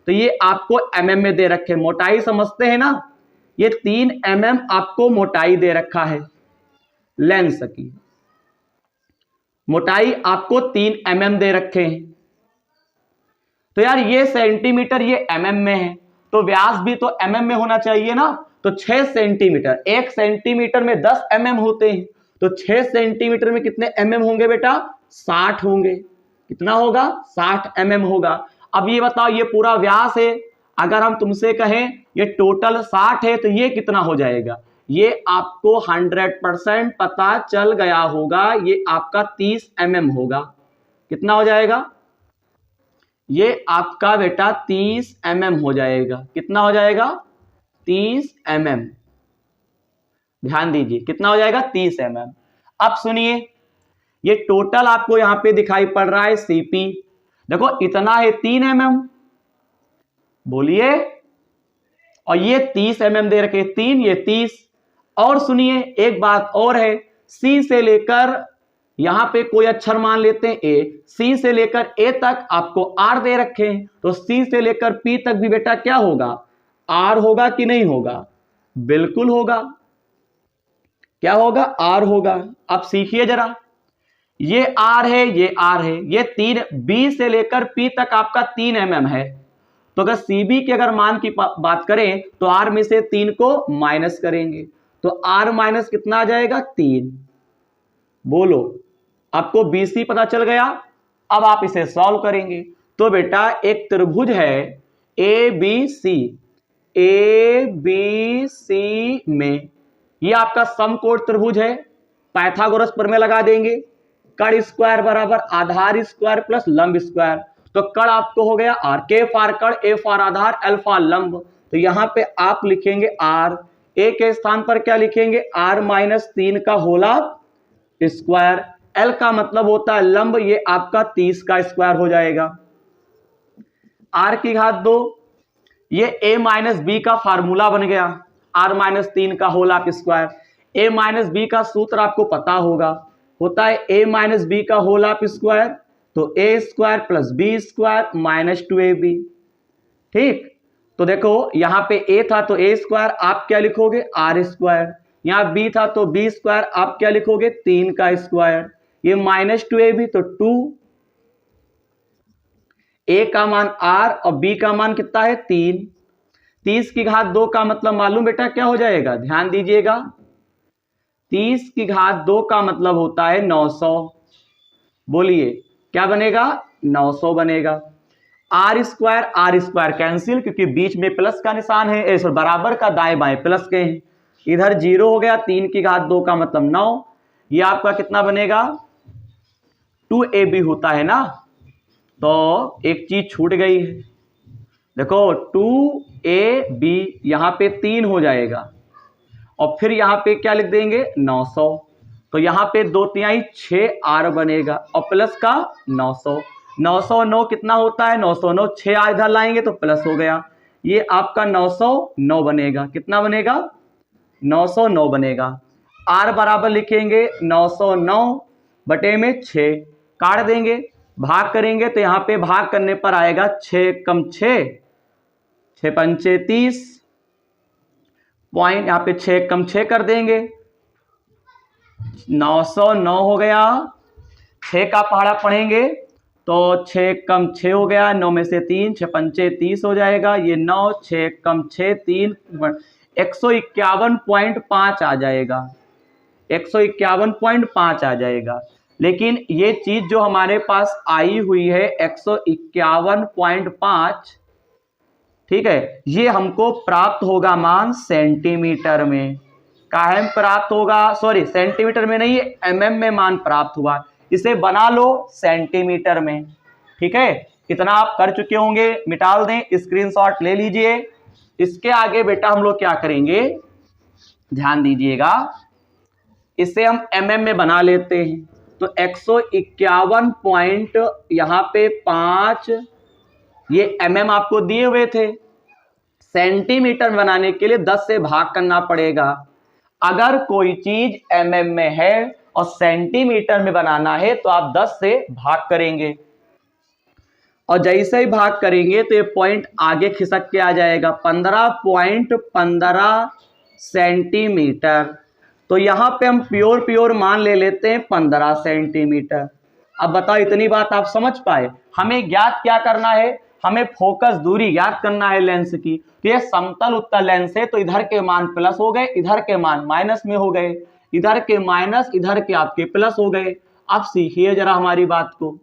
तो ये आपको mm में दे रखे हैं। मोटाई समझते हैं ना, ये 3 mm आपको मोटाई दे रखा है। लेंस की मोटाई आपको 3 mm दे रखे हैं। तो यार ये सेंटीमीटर ये mm में है, तो व्यास भी तो mm में होना चाहिए ना। तो 6 सेंटीमीटर, 1 सेंटीमीटर में 10 mm होते हैं, तो 6 सेंटीमीटर में कितने mm होंगे बेटा? 60 होंगे। कितना होगा? 60 mm होगा। अब ये बताओ, ये पूरा व्यास है, अगर हम तुमसे कहें ये टोटल 60 है तो ये कितना हो जाएगा? ये आपको 100% पता चल गया होगा, ये आपका 30 mm होगा। कितना हो जाएगा? ये आपका बेटा 30 mm हो जाएगा। कितना हो जाएगा? 30 mm। ध्यान दीजिए कितना हो जाएगा? 30 mm। अब सुनिए, ये टोटल आपको यहां पे दिखाई पड़ रहा है CP, देखो इतना है 3 mm, बोलिए, और ये 30 mm दे रखे, 3 ये 30। और सुनिए एक बात और है, C से लेकर यहां पे कोई अक्षर मान लेते हैं A, C से लेकर A तक आपको R दे रखे हैं, तो C से लेकर P तक भी बेटा क्या होगा? R होगा कि नहीं होगा? बिल्कुल होगा। क्या होगा? R होगा। अब सीखिए जरा, ये R है, ये R है, ये 3, B से लेकर P तक आपका 3 mm है। तो अगर CB के अगर मान की बात करें तो R में से 3 को माइनस करेंगे, तो R माइनस कितना आ जाएगा? 3। बोलो, आपको BC पता चल गया। अब आप इसे सॉल्व करेंगे तो बेटा एक त्रिभुज है ABC, ABC में ये आपका समकोण त्रिभुज है। पाइथागोरस प्रमेय लगा देंगे, कर्ण स्क्वायर बराबर आधार स्क्वायर प्लस लंब स्क्वायर। तो कर्ण आपको हो गया R, K फॉर कर्ण, A फॉर आधार, L फॉर लंब। तो यहाँ पे आप लिखेंगे r, a के स्थान पर क्या लिखेंगे r माइनस 3 का होल स्क्वायर। l का मतलब होता है लंब, ये आपका 30 का स्क्वायर हो जाएगा। r की घात 2, ये a माइनस बी का फार्मूला बन गया, r माइनस 3 का whole square. a minus B का सूत्र आपको पता होगा, होता है a माइनस बी का होल स्क्वायर, तो a square plus B square minus 2ab। ठीक, तो देखो यहाँ पे a था तो a स्क्वायर आप क्या लिखोगे r स्क्वायर, यहाँ b था तो b स्क्वायर आप क्या लिखोगे 3 का स्क्वायर, ये माइनस 2ab तो 2, a का मान r और b का मान कितना है 3। 30 की घात 2 का मतलब मालूम बेटा क्या हो जाएगा, ध्यान दीजिएगा, 30 की घात 2 का मतलब होता है 900। बोलिए क्या बनेगा, 900 बनेगा। आर स्क्वायर कैंसिल, क्योंकि बीच में प्लस का निशान है, बराबर का दाएं बाएं प्लस के हैं, इधर 0 हो गया। 3 की घात 2 का मतलब 9, ये आपका कितना बनेगा 2ab होता है ना। तो एक चीज छूट गई है, देखो 2ab यहाँ पे 3 हो जाएगा और फिर यहाँ पे क्या लिख देंगे 900, तो यहाँ पे 2×3 6r बनेगा और प्लस का 900। 909 कितना होता है 909, 6 इधर लाएंगे तो प्लस हो गया, ये आपका 909 बनेगा। कितना बनेगा 909 बनेगा। r बराबर लिखेंगे 909 बटे में 6, काट देंगे, भाग करेंगे तो यहाँ पे भाग करने पर आएगा 6 कम 6, 6 पंचे 30 पॉइंट, यहाँ पे 6 कम 6 कर देंगे, 909 हो गया। 6 का पहाड़ा पढ़ेंगे तो 6 कम 6 हो गया, 9 में से 3, 6 पंचे 30 हो जाएगा, ये 9, 6 कम 6 3, 151.5 आ जाएगा, 151.5 आ जाएगा। लेकिन ये चीज जो हमारे पास आई हुई है 151.5, ठीक है, ये हमको प्राप्त होगा मान सेंटीमीटर में। काहे में प्राप्त होगा, सॉरी सेंटीमीटर में नहीं, mm में मान प्राप्त हुआ, इसे बना लो सेंटीमीटर में। ठीक है, इतना आप कर चुके होंगे, मिटा दें, स्क्रीनशॉट ले लीजिए। इसके आगे बेटा हम लोग क्या करेंगे, ध्यान दीजिएगा, इसे हम mm में बना लेते हैं। तो 151 पॉइंट यहाँ पे 5, ये mm आपको दिए हुए थे, सेंटीमीटर बनाने के लिए 10 से भाग करना पड़ेगा। अगर कोई चीज mm में है और सेंटीमीटर में बनाना है तो आप 10 से भाग करेंगे, और जैसे ही भाग करेंगे तो ये पॉइंट आगे खिसक के आ जाएगा 15.15 सेंटीमीटर। तो यहाँ पे हम प्योर मान ले लेते हैं 15 सेंटीमीटर। अब बताओ इतनी बात आप समझ पाए। हमें ज्ञात क्या करना है, हमें फोकस दूरी ज्ञात करना है लेंस की। तो ये समतल उत्तल लेंस है, तो इधर के मान प्लस हो गए, इधर के मान माइनस में हो गए, इधर के माइनस, इधर के आपके प्लस हो गए। अब सीखिए जरा हमारी बात को।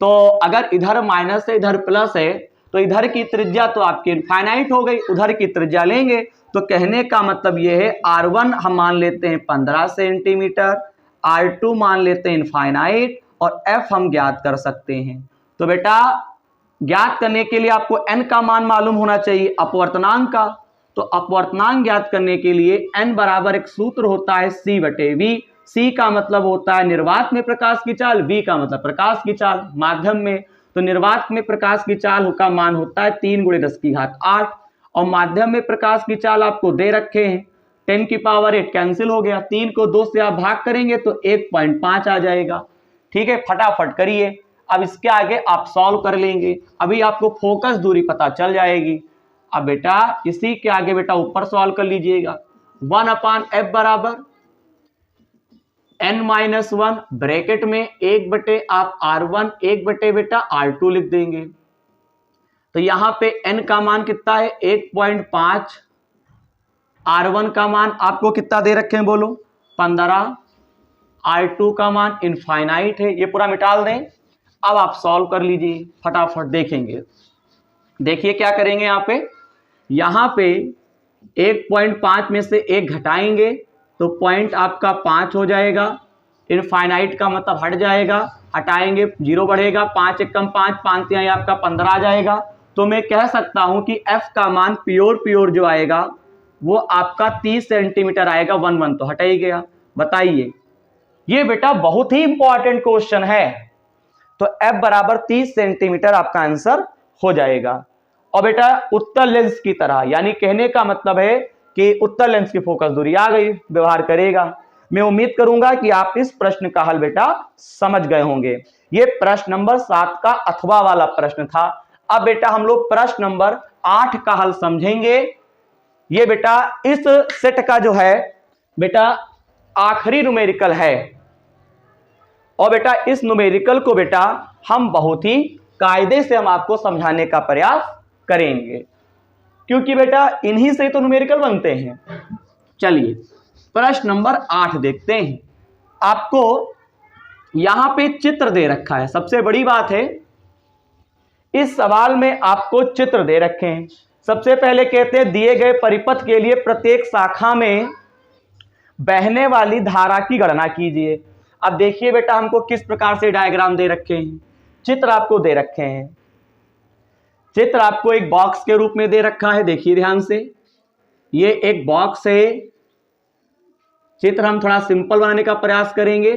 तो अगर इधर माइनस है इधर प्लस है तो इधर की त्रिज्या तो आपकी इनफाइनाइट हो गई, उधर की त्रिज्या लेंगे। तो कहने का मतलब यह है r1 हम मान लेते हैं 15 सेंटीमीटर, r2 मान लेते हैं इनफाइनाइट, और f हम ज्ञात कर सकते हैं। तो बेटा ज्ञात करने के लिए आपको n का मान मालूम होना चाहिए, अपवर्तनांक का। तो अपवर्तनांक ज्ञात करने के लिए n बराबर एक सूत्र होता है c/v। c का मतलब होता है निर्वात में प्रकाश की चाल, v का मतलब प्रकाश की चाल माध्यम में। तो निर्वात में प्रकाश की चाल का मान होता है 3 × 10⁸, और माध्यम में प्रकाश की चाल आपको दे रखे हैं 10⁸, कैंसिल हो गया, 3 को 2 से आप भाग करेंगे तो 1.5 आ जाएगा। ठीक है, फटाफट करिए। अब इसके आगे आप सॉल्व कर लेंगे, अभी आपको फोकस दूरी पता चल जाएगी। अब बेटा इसी के आगे बेटा ऊपर सॉल्व कर लीजिएगा। 1/f बराबर n-1 ब्रैकेट में 1 आप r1 1 बेटा r2 लिख देंगे। तो यहां पे n का मान कितना है 1.5, r1 का मान आपको कितना दे रखे हैं बोलो 15, r2 का मान इनफाइनाइट है, ये पूरा मिटा दें। अब आप सॉल्व कर लीजिए, फटाफट देखेंगे। देखिए क्या करेंगे, यहाँ पे 1.5 में से 1 घटाएंगे तो पॉइंट आपका 5 हो जाएगा, इनफाइनाइट का मतलब हट जाएगा, हटाएंगे 0 बढ़ेगा, 5 × 1 = 5, 5 × 3 आपका 15 आ जाएगा। तो तो मैं कह सकता हूं कि F का मान प्योर जो आएगा वो आपका 30 सेंटीमीटर आएगा। 1 तो हट ही गया। बताइए, ये बेटा बहुत ही इंपॉर्टेंट क्वेश्चन है। तो F बराबर 30 सेंटीमीटर आपका आंसर हो जाएगा। और बेटा उत्तर लेंस की तरह, यानी कहने का मतलब है कि उत्तर लेंस की फोकस दूरी आ गई, व्यवहार करेगा। मैं उम्मीद करूंगा कि आप इस प्रश्न का हल बेटा समझ गए होंगे। ये प्रश्न नंबर 7 का अथवा वाला प्रश्न था। अब बेटा हम लोग प्रश्न नंबर 8 का हल समझेंगे। ये बेटा इस सेट का जो है बेटा आखिरी न्यूमेरिकल है। और बेटा इस न्यूमेरिकल को बेटा हम बहुत ही कायदे से हम आपको समझाने का प्रयास करेंगे, क्योंकि बेटा इन्हीं से तो न्यूमेरिकल बनते हैं। चलिए प्रश्न नंबर 8 देखते हैं। आपको यहां पे चित्र दे रखा है। सबसे बड़ी बात है, इस सवाल में आपको चित्र दे रखे हैं। सबसे पहले कहते हैं दिए गए परिपथ के लिए प्रत्येक शाखा में बहने वाली धारा की गणना कीजिए। अब देखिए बेटा हमको किस प्रकार से डायग्राम दे रखे हैं, चित्र आपको दे रखे हैं। चित्र आपको एक बॉक्स के रूप में दे रखा है। देखिए ध्यान से, ये एक बॉक्स है। चित्र हम थोड़ा सिंपल बनाने का प्रयास करेंगे।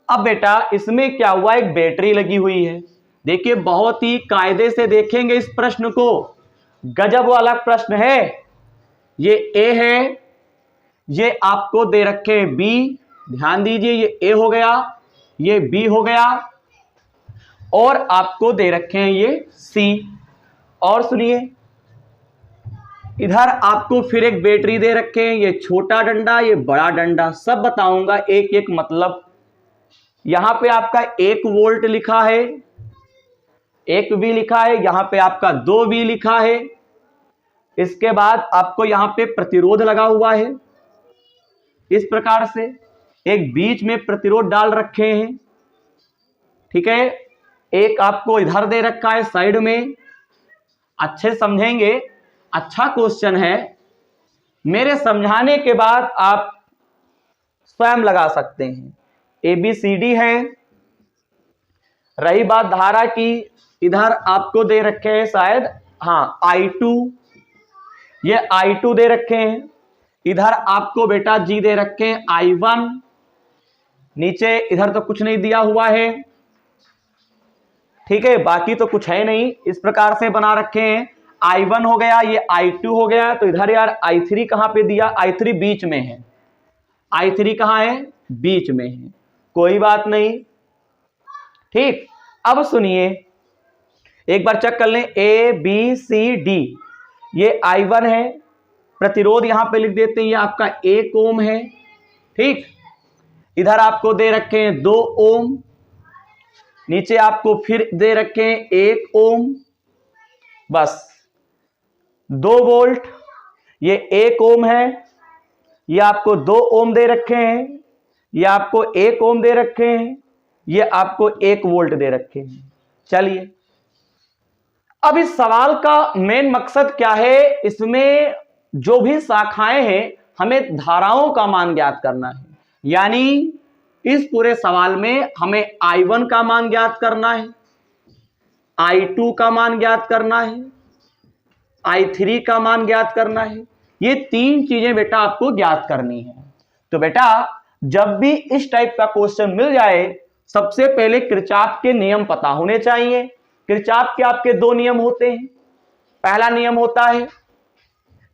अब बेटा इसमें क्या हुआ, एक बैटरी लगी हुई है। देखिए बहुत ही कायदे से देखेंगे इस प्रश्न को, गजब वाला प्रश्न है। ये ए है, ये आपको दे रखे हैं बी। ध्यान दीजिए, ये ए हो गया, ये बी हो गया, और आपको दे रखे हैं ये सी। और सुनिए, इधर आपको फिर एक बैटरी दे रखे हैं, ये छोटा डंडा, ये बड़ा डंडा। सब बताऊंगा एक एक मतलब। यहां पे आपका 1 वोल्ट लिखा है, 1 V लिखा है, यहां पे आपका 2 V लिखा है। इसके बाद आपको यहां पे प्रतिरोध लगा हुआ है इस प्रकार से, एक बीच में प्रतिरोध डाल रखे हैं। ठीक है, एक आपको इधर दे रखा है साइड में। अच्छे समझेंगे, अच्छा क्वेश्चन है। मेरे समझाने के बाद आप स्वयं लगा सकते हैं। ABCD है। रही बात धारा की, इधर आपको दे रखे हैं शायद, हाँ I2, ये I2 दे रखे हैं। इधर आपको बेटा G दे रखे हैं I1। नीचे इधर तो कुछ नहीं दिया हुआ है। ठीक है, बाकी तो कुछ है नहीं, इस प्रकार से बना रखे हैं। I1 हो गया, ये I2 हो गया। तो इधर यार I3 कहां पे दिया, I3 बीच में है। I3 कहां है, बीच में है, कोई बात नहीं। ठीक, अब सुनिए एक बार चेक कर लें, ABCD, ये I1 है। प्रतिरोध यहां पे लिख देते हैं, ये आपका 1 ओम है। ठीक, इधर आपको दे रखे हैं 2 ओम, नीचे आपको फिर दे रखे हैं 1 ओम, बस 2 वोल्ट। ये 1 ओम है, ये आपको 2 ओम दे रखे हैं, ये आपको 1 ओम दे रखे हैं, ये आपको 1 वोल्ट दे रखे हैं। चलिए, अब इस सवाल का मेन मकसद क्या है, इसमें जो भी शाखाएं हैं हमें धाराओं का मान ज्ञात करना है। यानी इस पूरे सवाल में हमें I1 का मान ज्ञात करना है, I2 का मान ज्ञात करना है, I3 का मान ज्ञात करना है। ये 3 चीजें बेटा आपको ज्ञात करनी है। तो बेटा जब भी इस टाइप का क्वेश्चन मिल जाए, सबसे पहले किरचॉफ के नियम पता होने चाहिए। किरचॉफ के आपके 2 नियम होते हैं। पहला नियम होता है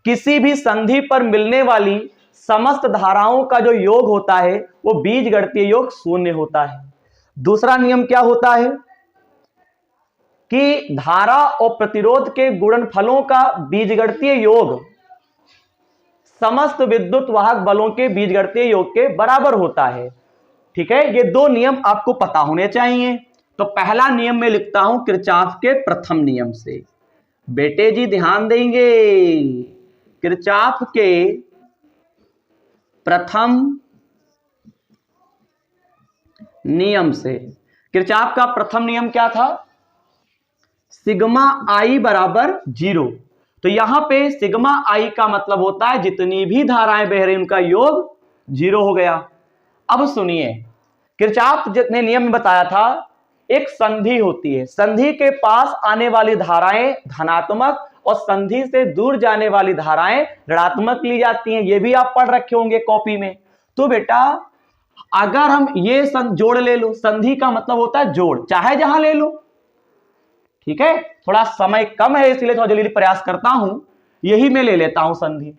किसी भी संधि पर मिलने वाली समस्त धाराओं का जो योग होता है वो बीजगणितीय योग 0 होता है। दूसरा नियम क्या होता है कि धारा और प्रतिरोध के गुणनफलों का बीजगणितीय योग समस्त विद्युत वाहक बलों के बीजगणितीय योग के बराबर होता है। ठीक है, ये 2 नियम आपको पता होने चाहिए। तो पहला नियम में लिखता हूं किरचॉफ के प्रथम नियम से। बेटे जी ध्यान देंगे, किरचॉफ के प्रथम नियम से। किरचॉफ का प्रथम नियम क्या था, सिग्मा I बराबर 0। तो यहां पे सिग्मा I का मतलब होता है जितनी भी धाराएं बह रही उनका योग 0 हो गया। अब सुनिए, किरचॉफ ने नियम में बताया था एक संधि होती है, संधि के पास आने वाली धाराएं धनात्मक और संधि से दूर जाने वाली धाराएं ऋणात्मक ली जाती हैं। ये भी आप पढ़ रखे होंगे कॉपी में। तो बेटा अगर हम ये जोड़ ले लो, संधि का मतलब होता है जोड़, चाहे जहां ले लो, ठीक है। थोड़ा समय कम है इसलिए थोड़ा जल्दी प्रयास करता हूं, यही मैं ले लेता हूं संधि।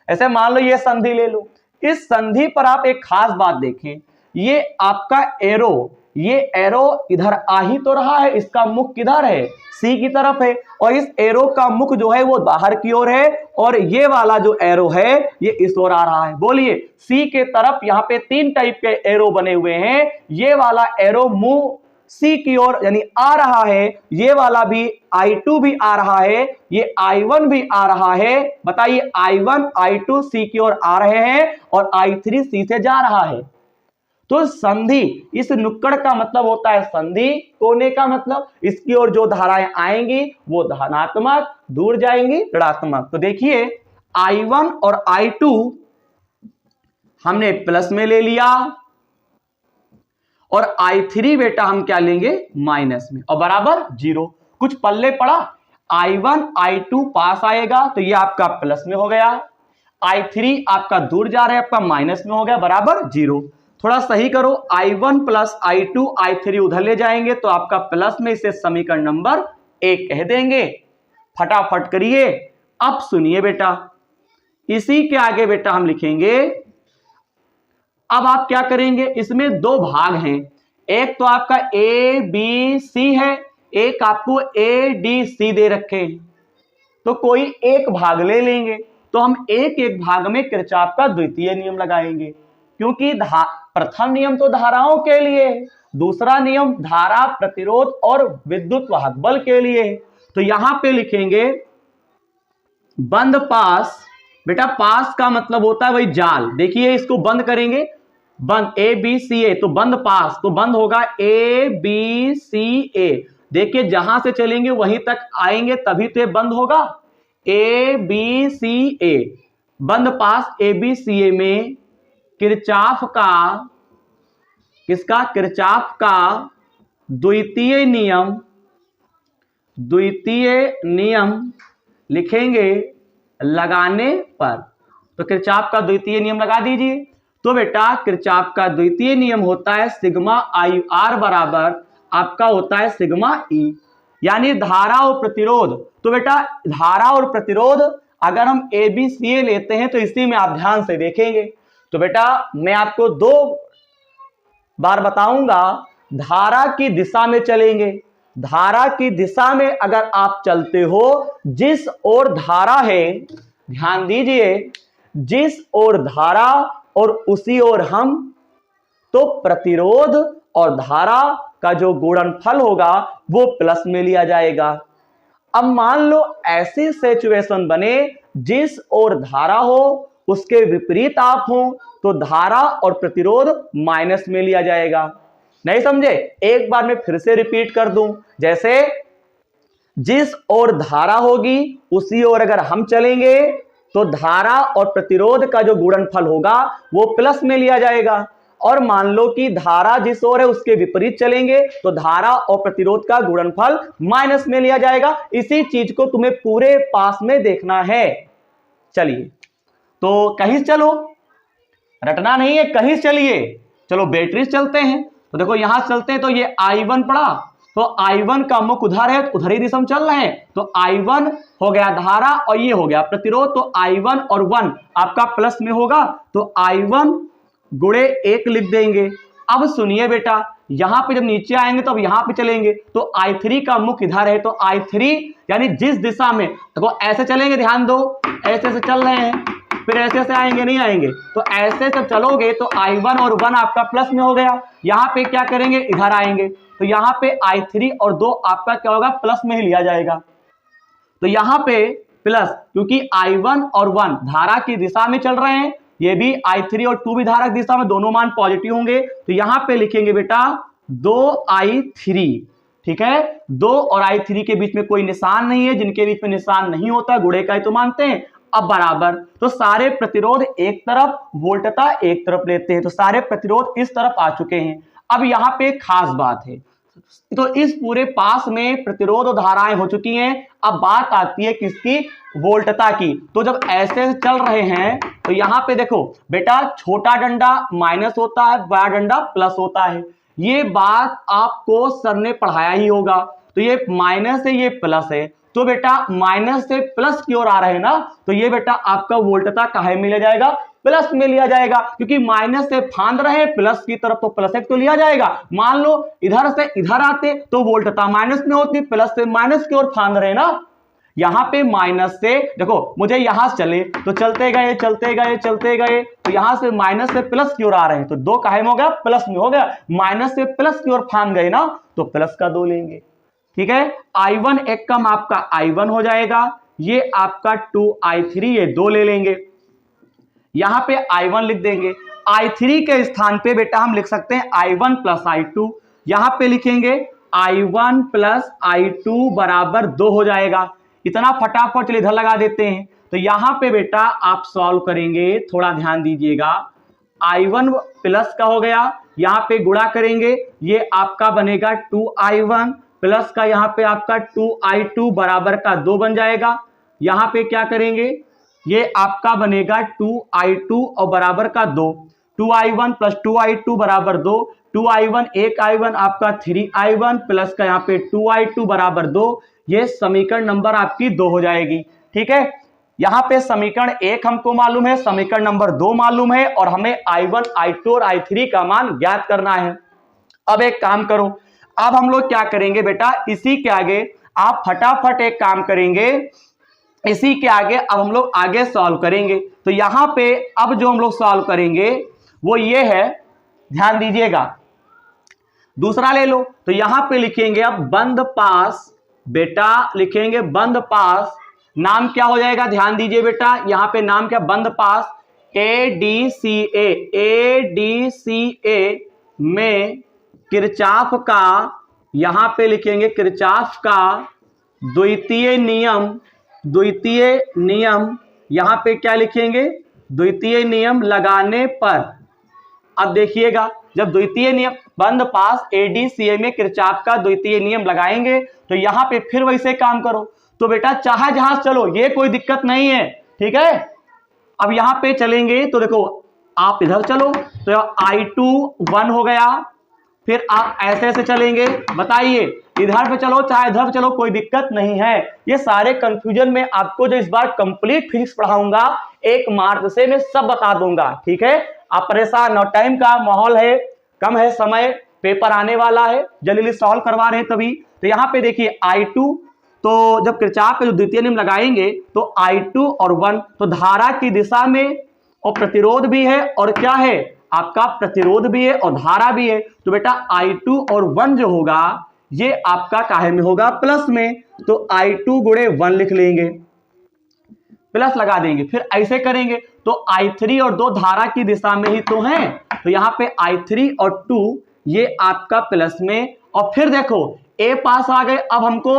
ऐसे मान लो ये संधि ले लो, इस संधि पर आप एक खास बात देखें, ये आपका एरो, ये एरो इधर आ ही तो रहा है, इसका मुख किधर है, सी की तरफ है, और इस एरो का मुख जो है वो बाहर की ओर है, और ये वाला जो एरो है ये इस ओर आ रहा है। बोलिए सी के तरफ यहाँ पे 3 टाइप के एरो बने हुए हैं, ये वाला एरो मुंह सी की ओर यानी आ रहा है, ये वाला भी I2 भी आ रहा है, ये I1 भी आ रहा है। बताइए I1 I2 सी की ओर आ रहे हैं और I3 सी से जा रहा है। तो संधि, इस नुक्कड़ का मतलब होता है संधि, कोने का मतलब इसकी ओर जो धाराएं आएंगी वो धनात्मक, दूर जाएंगी ऋणात्मक। तो देखिए I1 और I2 हमने प्लस में ले लिया और I3 बेटा हम क्या लेंगे, माइनस में, और बराबर 0। कुछ पल्ले पड़ा, I1 I2 पास आएगा तो ये आपका प्लस में हो गया, I3 आपका दूर जा रहा है, आपका माइनस में हो गया, बराबर 0। थोड़ा सही करो, I1 प्लस I2 I3 उधर ले जाएंगे तो आपका प्लस में, इसे समीकरण नंबर 1 कह देंगे। फटाफट करिए। अब सुनिए बेटा, इसी के आगे बेटा हम लिखेंगे, अब आप क्या करेंगे, इसमें 2 भाग हैं, एक तो आपका ए बी सी है, एक आपको ए डी सी दे रखे हैं, तो कोई एक भाग ले लेंगे। तो हम एक एक भाग में किरचॉफ का द्वितीय नियम लगाएंगे, क्योंकि प्रथम नियम तो धाराओं के लिए, दूसरा नियम धारा, प्रतिरोध और विद्युत वाहक बल के लिए। तो यहां पे लिखेंगे बंद पास, बेटा पास का मतलब होता है वही जाल, देखिए इसको बंद करेंगे, बंद ए बी सी ए, तो बंद पास, तो बंद होगा ए बी सी ए। देखिए जहां से चलेंगे वहीं तक आएंगे तभी तो बंद होगा, ए बी सी ए, बंद पास ए बी सी ए में किरचॉफ का, किसका, किरचॉफ का द्वितीय नियम लिखेंगे लगाने पर। तो किरचॉफ का द्वितीय नियम लगा दीजिए। तो बेटा किरचॉफ का द्वितीय नियम होता है सिग्मा आई आर बराबर आपका होता है सिग्मा ई, यानी धारा और प्रतिरोध। तो बेटा धारा और प्रतिरोध अगर हम ए बी सी ए लेते हैं तो इसी में आप ध्यान से देखेंगे। तो बेटा मैं आपको 2 बार बताऊंगा, धारा की दिशा में चलेंगे, धारा की दिशा में अगर आप चलते हो, जिस ओर धारा है, ध्यान दीजिए, जिस ओर धारा और उसी ओर हम, तो प्रतिरोध और धारा का जो गुणनफल होगा वो प्लस में लिया जाएगा। अब मान लो ऐसी सिचुएशन बने जिस ओर धारा हो उसके विपरीत आप हो, तो धारा और प्रतिरोध माइनस में लिया जाएगा। नहीं समझे, एक बार मैं फिर से रिपीट कर दूं, जैसे जिस ओर धारा होगी उसी ओर अगर हम चलेंगे तो धारा और प्रतिरोध का जो गुणनफल होगा वो प्लस में लिया जाएगा, और मान लो कि धारा जिस ओर है उसके विपरीत चलेंगे तो धारा और प्रतिरोध का गुणनफल माइनस में लिया जाएगा। इसी चीज को तुम्हें पूरे पास में देखना है। चलिए तो कहीं चलो, रटना नहीं है, कहीं चलिए, चलो बैटरी चलते हैं। तो देखो यहां चलते हैं तो ये I1 पड़ा, तो I1 का मुख उधर है, उधर ही दिशा में चल रहे हैं, तो I1 हो गया धारा और ये हो गया प्रतिरोध, तो I1 और 1 आपका प्लस में होगा, तो I1 गुणे 1 लिख देंगे। अब सुनिए बेटा, यहां पे जब नीचे आएंगे तो अब यहां पे चलेंगे, तो I3 का मुख इधर है, तो I3 यानी जिस दिशा में, देखो ऐसे चलेंगे, ध्यान दो, ऐसे ऐसे चल रहे हैं, फिर ऐसे ऐसे आएंगे, नहीं आएंगे, तो ऐसे जब चलोगे तो I1 और 1 आपका प्लस में हो गया। यहाँ पे क्या करेंगे, इधर आएंगे, तो यहाँ पे I3 और 2 आपका क्या होगा, प्लस में ही लिया जाएगा। तो यहाँ पे प्लस, क्योंकि I1 और 1 धारा की दिशा में चल रहे हैं, ये भी I3 और 2 भी धारा की दिशा में, दोनों मान पॉजिटिव होंगे, तो यहाँ पे लिखेंगे बेटा 2I3, ठीक है। 2 और I3 के बीच में कोई निशान नहीं है, जिनके बीच में निशान नहीं होता गुणे का ही तो मानते हैं। अब बराबर, तो सारे प्रतिरोध एक तरफ, वोल्टता एक तरफ लेते हैं, तो सारे प्रतिरोध इस तरफ आ चुके हैं। अब यहाँ पे खास बात है, तो इस पूरे पास में प्रतिरोध और धाराएं हो चुकी हैं। अब बात आती है किसकी, वोल्टता की। तो जब ऐसे चल रहे हैं तो यहां पे देखो बेटा, छोटा डंडा माइनस होता है, बड़ा डंडा प्लस होता है। ये बात आपको सर ने पढ़ाया ही होगा। तो ये माइनस है, ये प्लस है, तो बेटा माइनस से प्लस की ओर आ रहे हैं ना, तो ये बेटा आपका वोल्टता काहे में लिया जाएगा, प्लस में लिया जाएगा, क्योंकि माइनस से फांद रहे हैं प्लस की तरफ, तो प्लस एक तो लिया जाएगा। मान लो इधर से इधर आते तो वोल्टता माइनस में होती, प्लस से माइनस की ओर फांद रहे ना। यहां पे माइनस से देखो, मुझे यहां से चले तो चलते गए चलते गए चलते गए, तो यहां से माइनस से प्लस की ओर आ रहे हैं, तो दो काहे में हो गया, प्लस में हो गया। माइनस से प्लस की ओर फांद गए ना, तो प्लस का 2 लेंगे। ठीक है, I1 एक कम आपका I1 हो जाएगा, ये आपका 2I3, ये 2 ले लेंगे। यहां पे I1 लिख देंगे, I3 के स्थान पे बेटा हम लिख सकते हैं I1 प्लस I2। यहां पे लिखेंगे I1 प्लस I2 बराबर 2 हो जाएगा। इतना फटाफट चलिए इधर लगा देते हैं। तो यहां पे बेटा आप सॉल्व करेंगे, थोड़ा ध्यान दीजिएगा। I1 प्लस का हो गया, यहां पे गुणा करेंगे, ये आपका बनेगा 2I1 प्लस का यहां पे आपका 2I2 बराबर का 2 बन जाएगा। यहां पे क्या करेंगे, ये आपका बनेगा 2I2 और बराबर का 2, 2I1 प्लस 2I2 बराबर 2, 2I1 एक I1 आपका 3I1 प्लस का यहाँ पे 2I2 बराबर 2। ये समीकरण नंबर आपकी 2 हो जाएगी। ठीक है, यहाँ पे समीकरण 1 हमको मालूम है, समीकरण नंबर 2 मालूम है, और हमें I1, I2 और I3 का मान ज्ञात करना है। अब एक काम करो, अब हम लोग क्या करेंगे बेटा, इसी के आगे आप फटाफट एक काम करेंगे, इसी के आगे अब हम लोग आगे सॉल्व करेंगे। तो यहां पे अब जो हम लोग सॉल्व करेंगे वो ये है, ध्यान दीजिएगा। दूसरा ले लो, तो यहां पे लिखेंगे अब बंद पास, बेटा लिखेंगे बंद पास, नाम क्या हो जाएगा, ध्यान दीजिए बेटा, यहां पे नाम क्या, बंद पास ADCA, ADCA में किरचॉफ का, यहां पे लिखेंगे किरचॉफ का द्वितीय नियम, द्वितीय नियम, यहां पे क्या लिखेंगे, द्वितीय नियम लगाने पर। अब देखिएगा, जब द्वितीय नियम बंद पास ADCA में किरचॉफ का द्वितीय नियम लगाएंगे तो यहां पे फिर वैसे काम करो। तो बेटा चाहे जहां चलो, ये कोई दिक्कत नहीं है। ठीक है, अब यहां पे चलेंगे तो देखो आप इधर चलो तो I2 1 हो गया, फिर आप ऐसे ऐसे चलेंगे, बताइए इधर पे चलो चाहे इधर पे चलो, कोई दिक्कत नहीं है। ये सारे कंफ्यूजन में आपको जो इस बार कंप्लीट फिजिक्स पढ़ाऊंगा 1 मार्च से मैं सब बता दूंगा। ठीक है, आप परेशान न, टाइम का माहौल है, कम है समय, पेपर आने वाला है, जल्दी सॉल्व करवा रहे हैं तभी। तो यहाँ पे देखिए I2, तो जब किरचॉफ का जो द्वितीय नियम लगाएंगे तो I2 और 1, तो धारा की दिशा में और प्रतिरोध भी है, और क्या है आपका प्रतिरोध भी है और धारा भी है। तो बेटा I2 और 1 जो होगा ये आपका काहे में होगा, प्लस में। तो I2 गुणे 1 लिख लेंगे, प्लस लगा देंगे, फिर ऐसे करेंगे तो I3 और 2 धारा की दिशा में ही तो हैं, तो यहां पे I3 और 2 ये आपका प्लस में, और फिर देखो A पास आ गए, अब हमको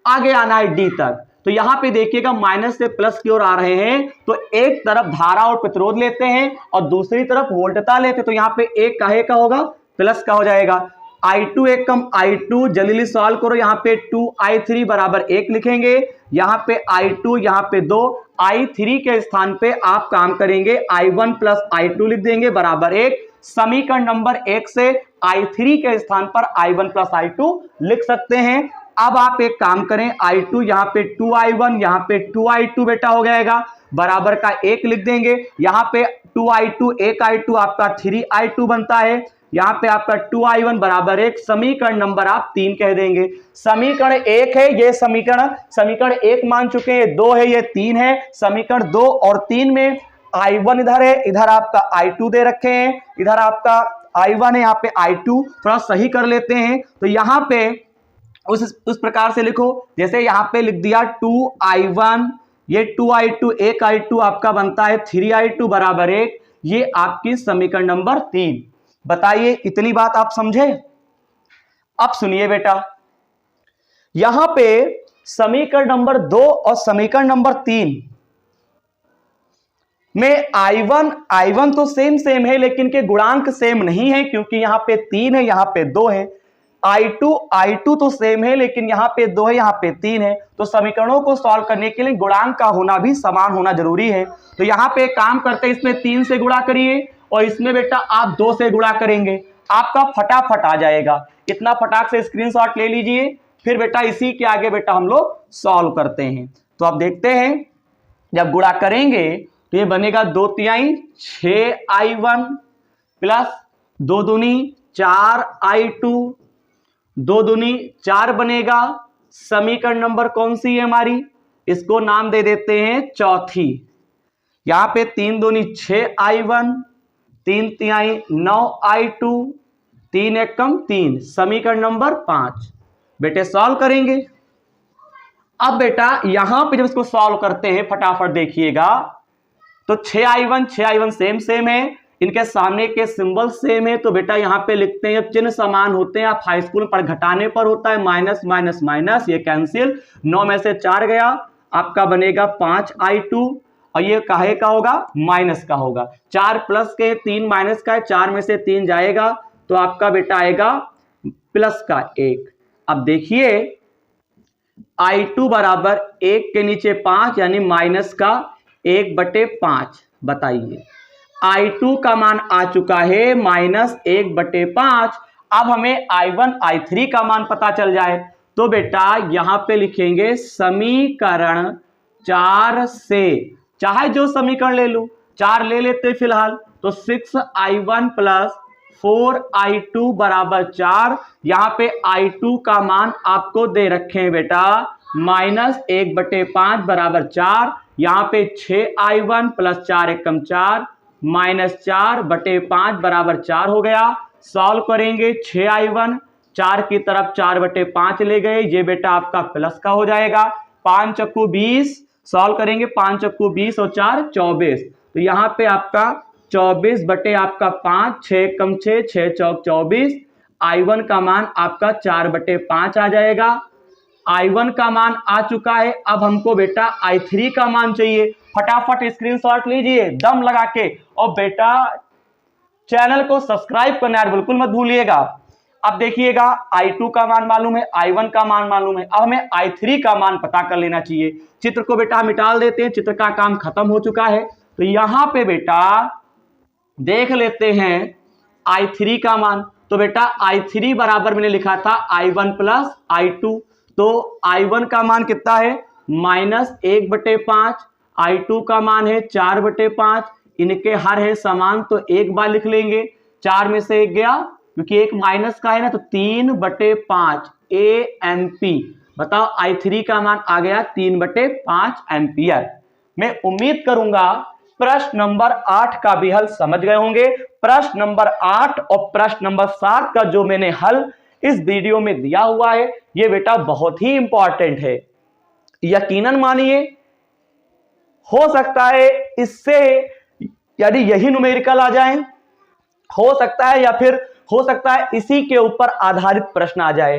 आगे आना है D तक। तो यहां पे देखिएगा माइनस से प्लस की ओर आ रहे हैं, तो एक तरफ धारा और प्रतिरोध लेते हैं और दूसरी तरफ वोल्टता लेते हैं, तो यहां पे एक काहे का होगा, प्लस का हो जाएगा। I2 एक कम I2, जल्दी सॉल्व करो, यहाँ पे 2I3 बराबर 1 लिखेंगे, यहाँ पे I2, यहाँ पे 2, I3 के स्थान पे आप काम करेंगे I1 प्लस I2 लिख देंगे बराबर 1। समीकरण नंबर 1 से I3 के स्थान पर I1 प्लस I2 लिख सकते हैं। अब आप एक काम करें, I2 यहाँ पे 2I1, यहाँ पे 2I2 बेटा हो जाएगा, बराबर का 1 लिख देंगे। यहाँ पे 2I2 एक I2 आपका 3I2 बनता है, यहाँ पे आपका 2I1 बराबर 1, समीकरण नंबर आप 3 कह देंगे। समीकरण 1 है ये, समीकरण 1 मान चुके हैं, 2 है ये 3 है। समीकरण 2 और 3 में I1 इधर है, इधर आपका I2 दे रखे हैं, इधर आपका I1 है, यहाँ पे I2, थोड़ा सही कर लेते हैं। तो यहाँ पे उस प्रकार से लिखो, जैसे यहाँ पे लिख दिया 2I1, ये 2I2 एक I2 आपका बनता है 3I2 बराबर 1, ये आपकी समीकरण नंबर 3। बताइए इतनी बात आप समझे। अब सुनिए बेटा, यहां पे समीकरण नंबर 2 और समीकरण नंबर 3 में I1 तो सेम है, लेकिन के गुणांक सेम नहीं है, क्योंकि यहां पे 3 है, यहां पे 2 है। I2 तो सेम है, लेकिन यहाँ पे 2 है, यहाँ पे 3 है, तो समीकरणों को सॉल्व करने के लिए गुणांक का होना भी समान होना जरूरी है। तो यहाँ पे काम करते हैं, इसमें 3 से गुणा करिए और इसमें बेटा आप 2 से गुणा करेंगे, आपका फटाफट आ जाएगा। इतना फटाक से स्क्रीनशॉट ले लीजिए, फिर बेटा इसी के आगे बेटा हम लोग सॉल्व करते हैं। तो आप देखते हैं, जब गुणा करेंगे तो ये बनेगा 2 तिहाई 6I1 प्लस 2 दूनी 4I2, 2 दूनी 4 बनेगा। समीकरण नंबर कौन सी है हमारी, इसको नाम दे देते हैं चौथी। यहां पे 3 दूनी 6I1, 3 तिहाई 9I2, 3 एकम 3, समीकरण नंबर 5। बेटे सॉल्व करेंगे। अब बेटा यहां पे जब इसको सॉल्व करते हैं फटाफट देखिएगा, तो 6I1 सेम है, इनके सामने के सिंबल सेम है, तो बेटा यहां पे लिखते हैं, जब चिन्ह समान होते हैं, आप हाई स्कूल पर घटाने पर होता है माइनस माइनस माइनस, ये कैंसिल, 9 में से 4 गया, आपका बनेगा 5I2, और ये काहे का होगा, माइनस का होगा। 4 प्लस के 3 माइनस का है, 4 में से 3 जाएगा, तो आपका बेटा आएगा प्लस का 1। अब देखिए I2 बराबर 1 के नीचे 5, यानी माइनस का 1/5। बताइए I2 का मान आ चुका है माइनस 1/5। अब हमें I1 I3 का मान पता चल जाए, तो बेटा यहां पे लिखेंगे समीकरण 4 से, चाहे जो समीकरण ले लो, 4 ले लेते फिलहाल, तो 6I1 प्लस 4I2 बराबर 4। यहां पे I2 का मान आपको दे रखे हैं बेटा माइनस 1/5 बराबर 4। यहां पे 6I1 प्लस 4 एकम 4, माइनस 4/5 बराबर 4 हो गया। सॉल्व करेंगे, 6I1 4 की तरफ 4/5 ले गए, ये बेटा आपका प्लस का हो जाएगा। 5 चक्कू 20, सॉल्व करेंगे, 5 चक्कू 20 और 4 24, तो यहां पे आपका 24 बटे आपका 5, 6 कम 6, 6 चौक 24। I1 का मान आपका 4/5 आ जाएगा। I1 का मान आ चुका है। अब हमको बेटा I3 का मान चाहिए। फटाफट स्क्रीनशॉट लीजिए दम लगा के, और बेटा चैनल को सब्सक्राइब करना यार बिल्कुल मत भूलिएगा। अब देखिएगा I2 का मान मालूम है, I1 का मान मालूम है, अब हमें I3 का मान पता कर लेना चाहिए। चित्र को बेटा मिटा देते हैं, चित्र का काम खत्म हो चुका है। तो यहां पे बेटा देख लेते हैं I3 का मान। तो बेटा I3 बराबर मैंने लिखा था I1 प्लस I2, तो I1 का मान कितना है माइनस 1/5, I2 का मान है 4/5, इनके हर है समान, तो एक बार लिख लेंगे, 4 में से 1 गया, क्योंकि एक माइनस का है ना, तो 3/5 AMP। बताओ I3 का मान आ गया 3/5 एम्पियर। मैं उम्मीद करूंगा प्रश्न नंबर 8 का भी हल समझ गए होंगे। प्रश्न नंबर 8 और प्रश्न नंबर 7 का जो मैंने हल इस वीडियो में दिया हुआ है, ये बेटा बहुत ही इंपॉर्टेंट है। यकीनन मानिए, हो सकता है इससे यदि यही न्यूमेरिकल आ जाए, हो सकता है, या फिर हो सकता है इसी के ऊपर आधारित प्रश्न आ जाए।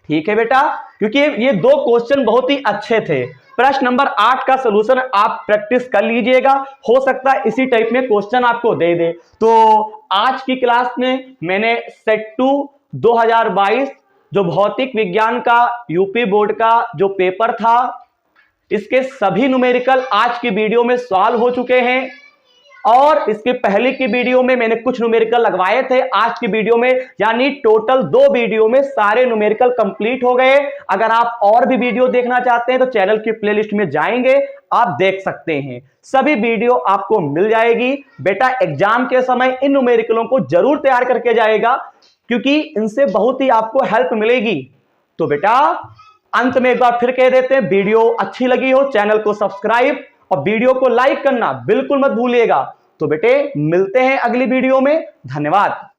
ठीक है बेटा, क्योंकि ये 2 क्वेश्चन बहुत ही अच्छे थे। प्रश्न नंबर 8 का सलूशन आप प्रैक्टिस कर लीजिएगा, हो सकता है इसी टाइप में क्वेश्चन आपको दे दे। तो आज की क्लास में मैंने सेट 2 2022 जो भौतिक विज्ञान का यूपी बोर्ड का जो पेपर था, इसके सभी न्यूमेरिकल आज की वीडियो में सॉल्व हो चुके हैं। और इसके पहले की वीडियो में मैंने कुछ न्यूमेरिकल लगवाए थे, आज की वीडियो में यानी टोटल 2 वीडियो में सारे न्यूमेरिकल कंप्लीट हो गए। अगर आप और भी वीडियो देखना चाहते हैं तो चैनल की प्लेलिस्ट में जाएंगे, आप देख सकते हैं, सभी वीडियो आपको मिल जाएगी। बेटा एग्जाम के समय इन न्यूमेरिकलों को जरूर तैयार करके जाएगा, क्योंकि इनसे बहुत ही आपको हेल्प मिलेगी। तो बेटा अंत में एक बार फिर कह देते हैं, वीडियो अच्छी लगी हो चैनल को सब्सक्राइब और वीडियो को लाइक करना बिल्कुल मत भूलिएगा। तो बेटे मिलते हैं अगली वीडियो में, धन्यवाद।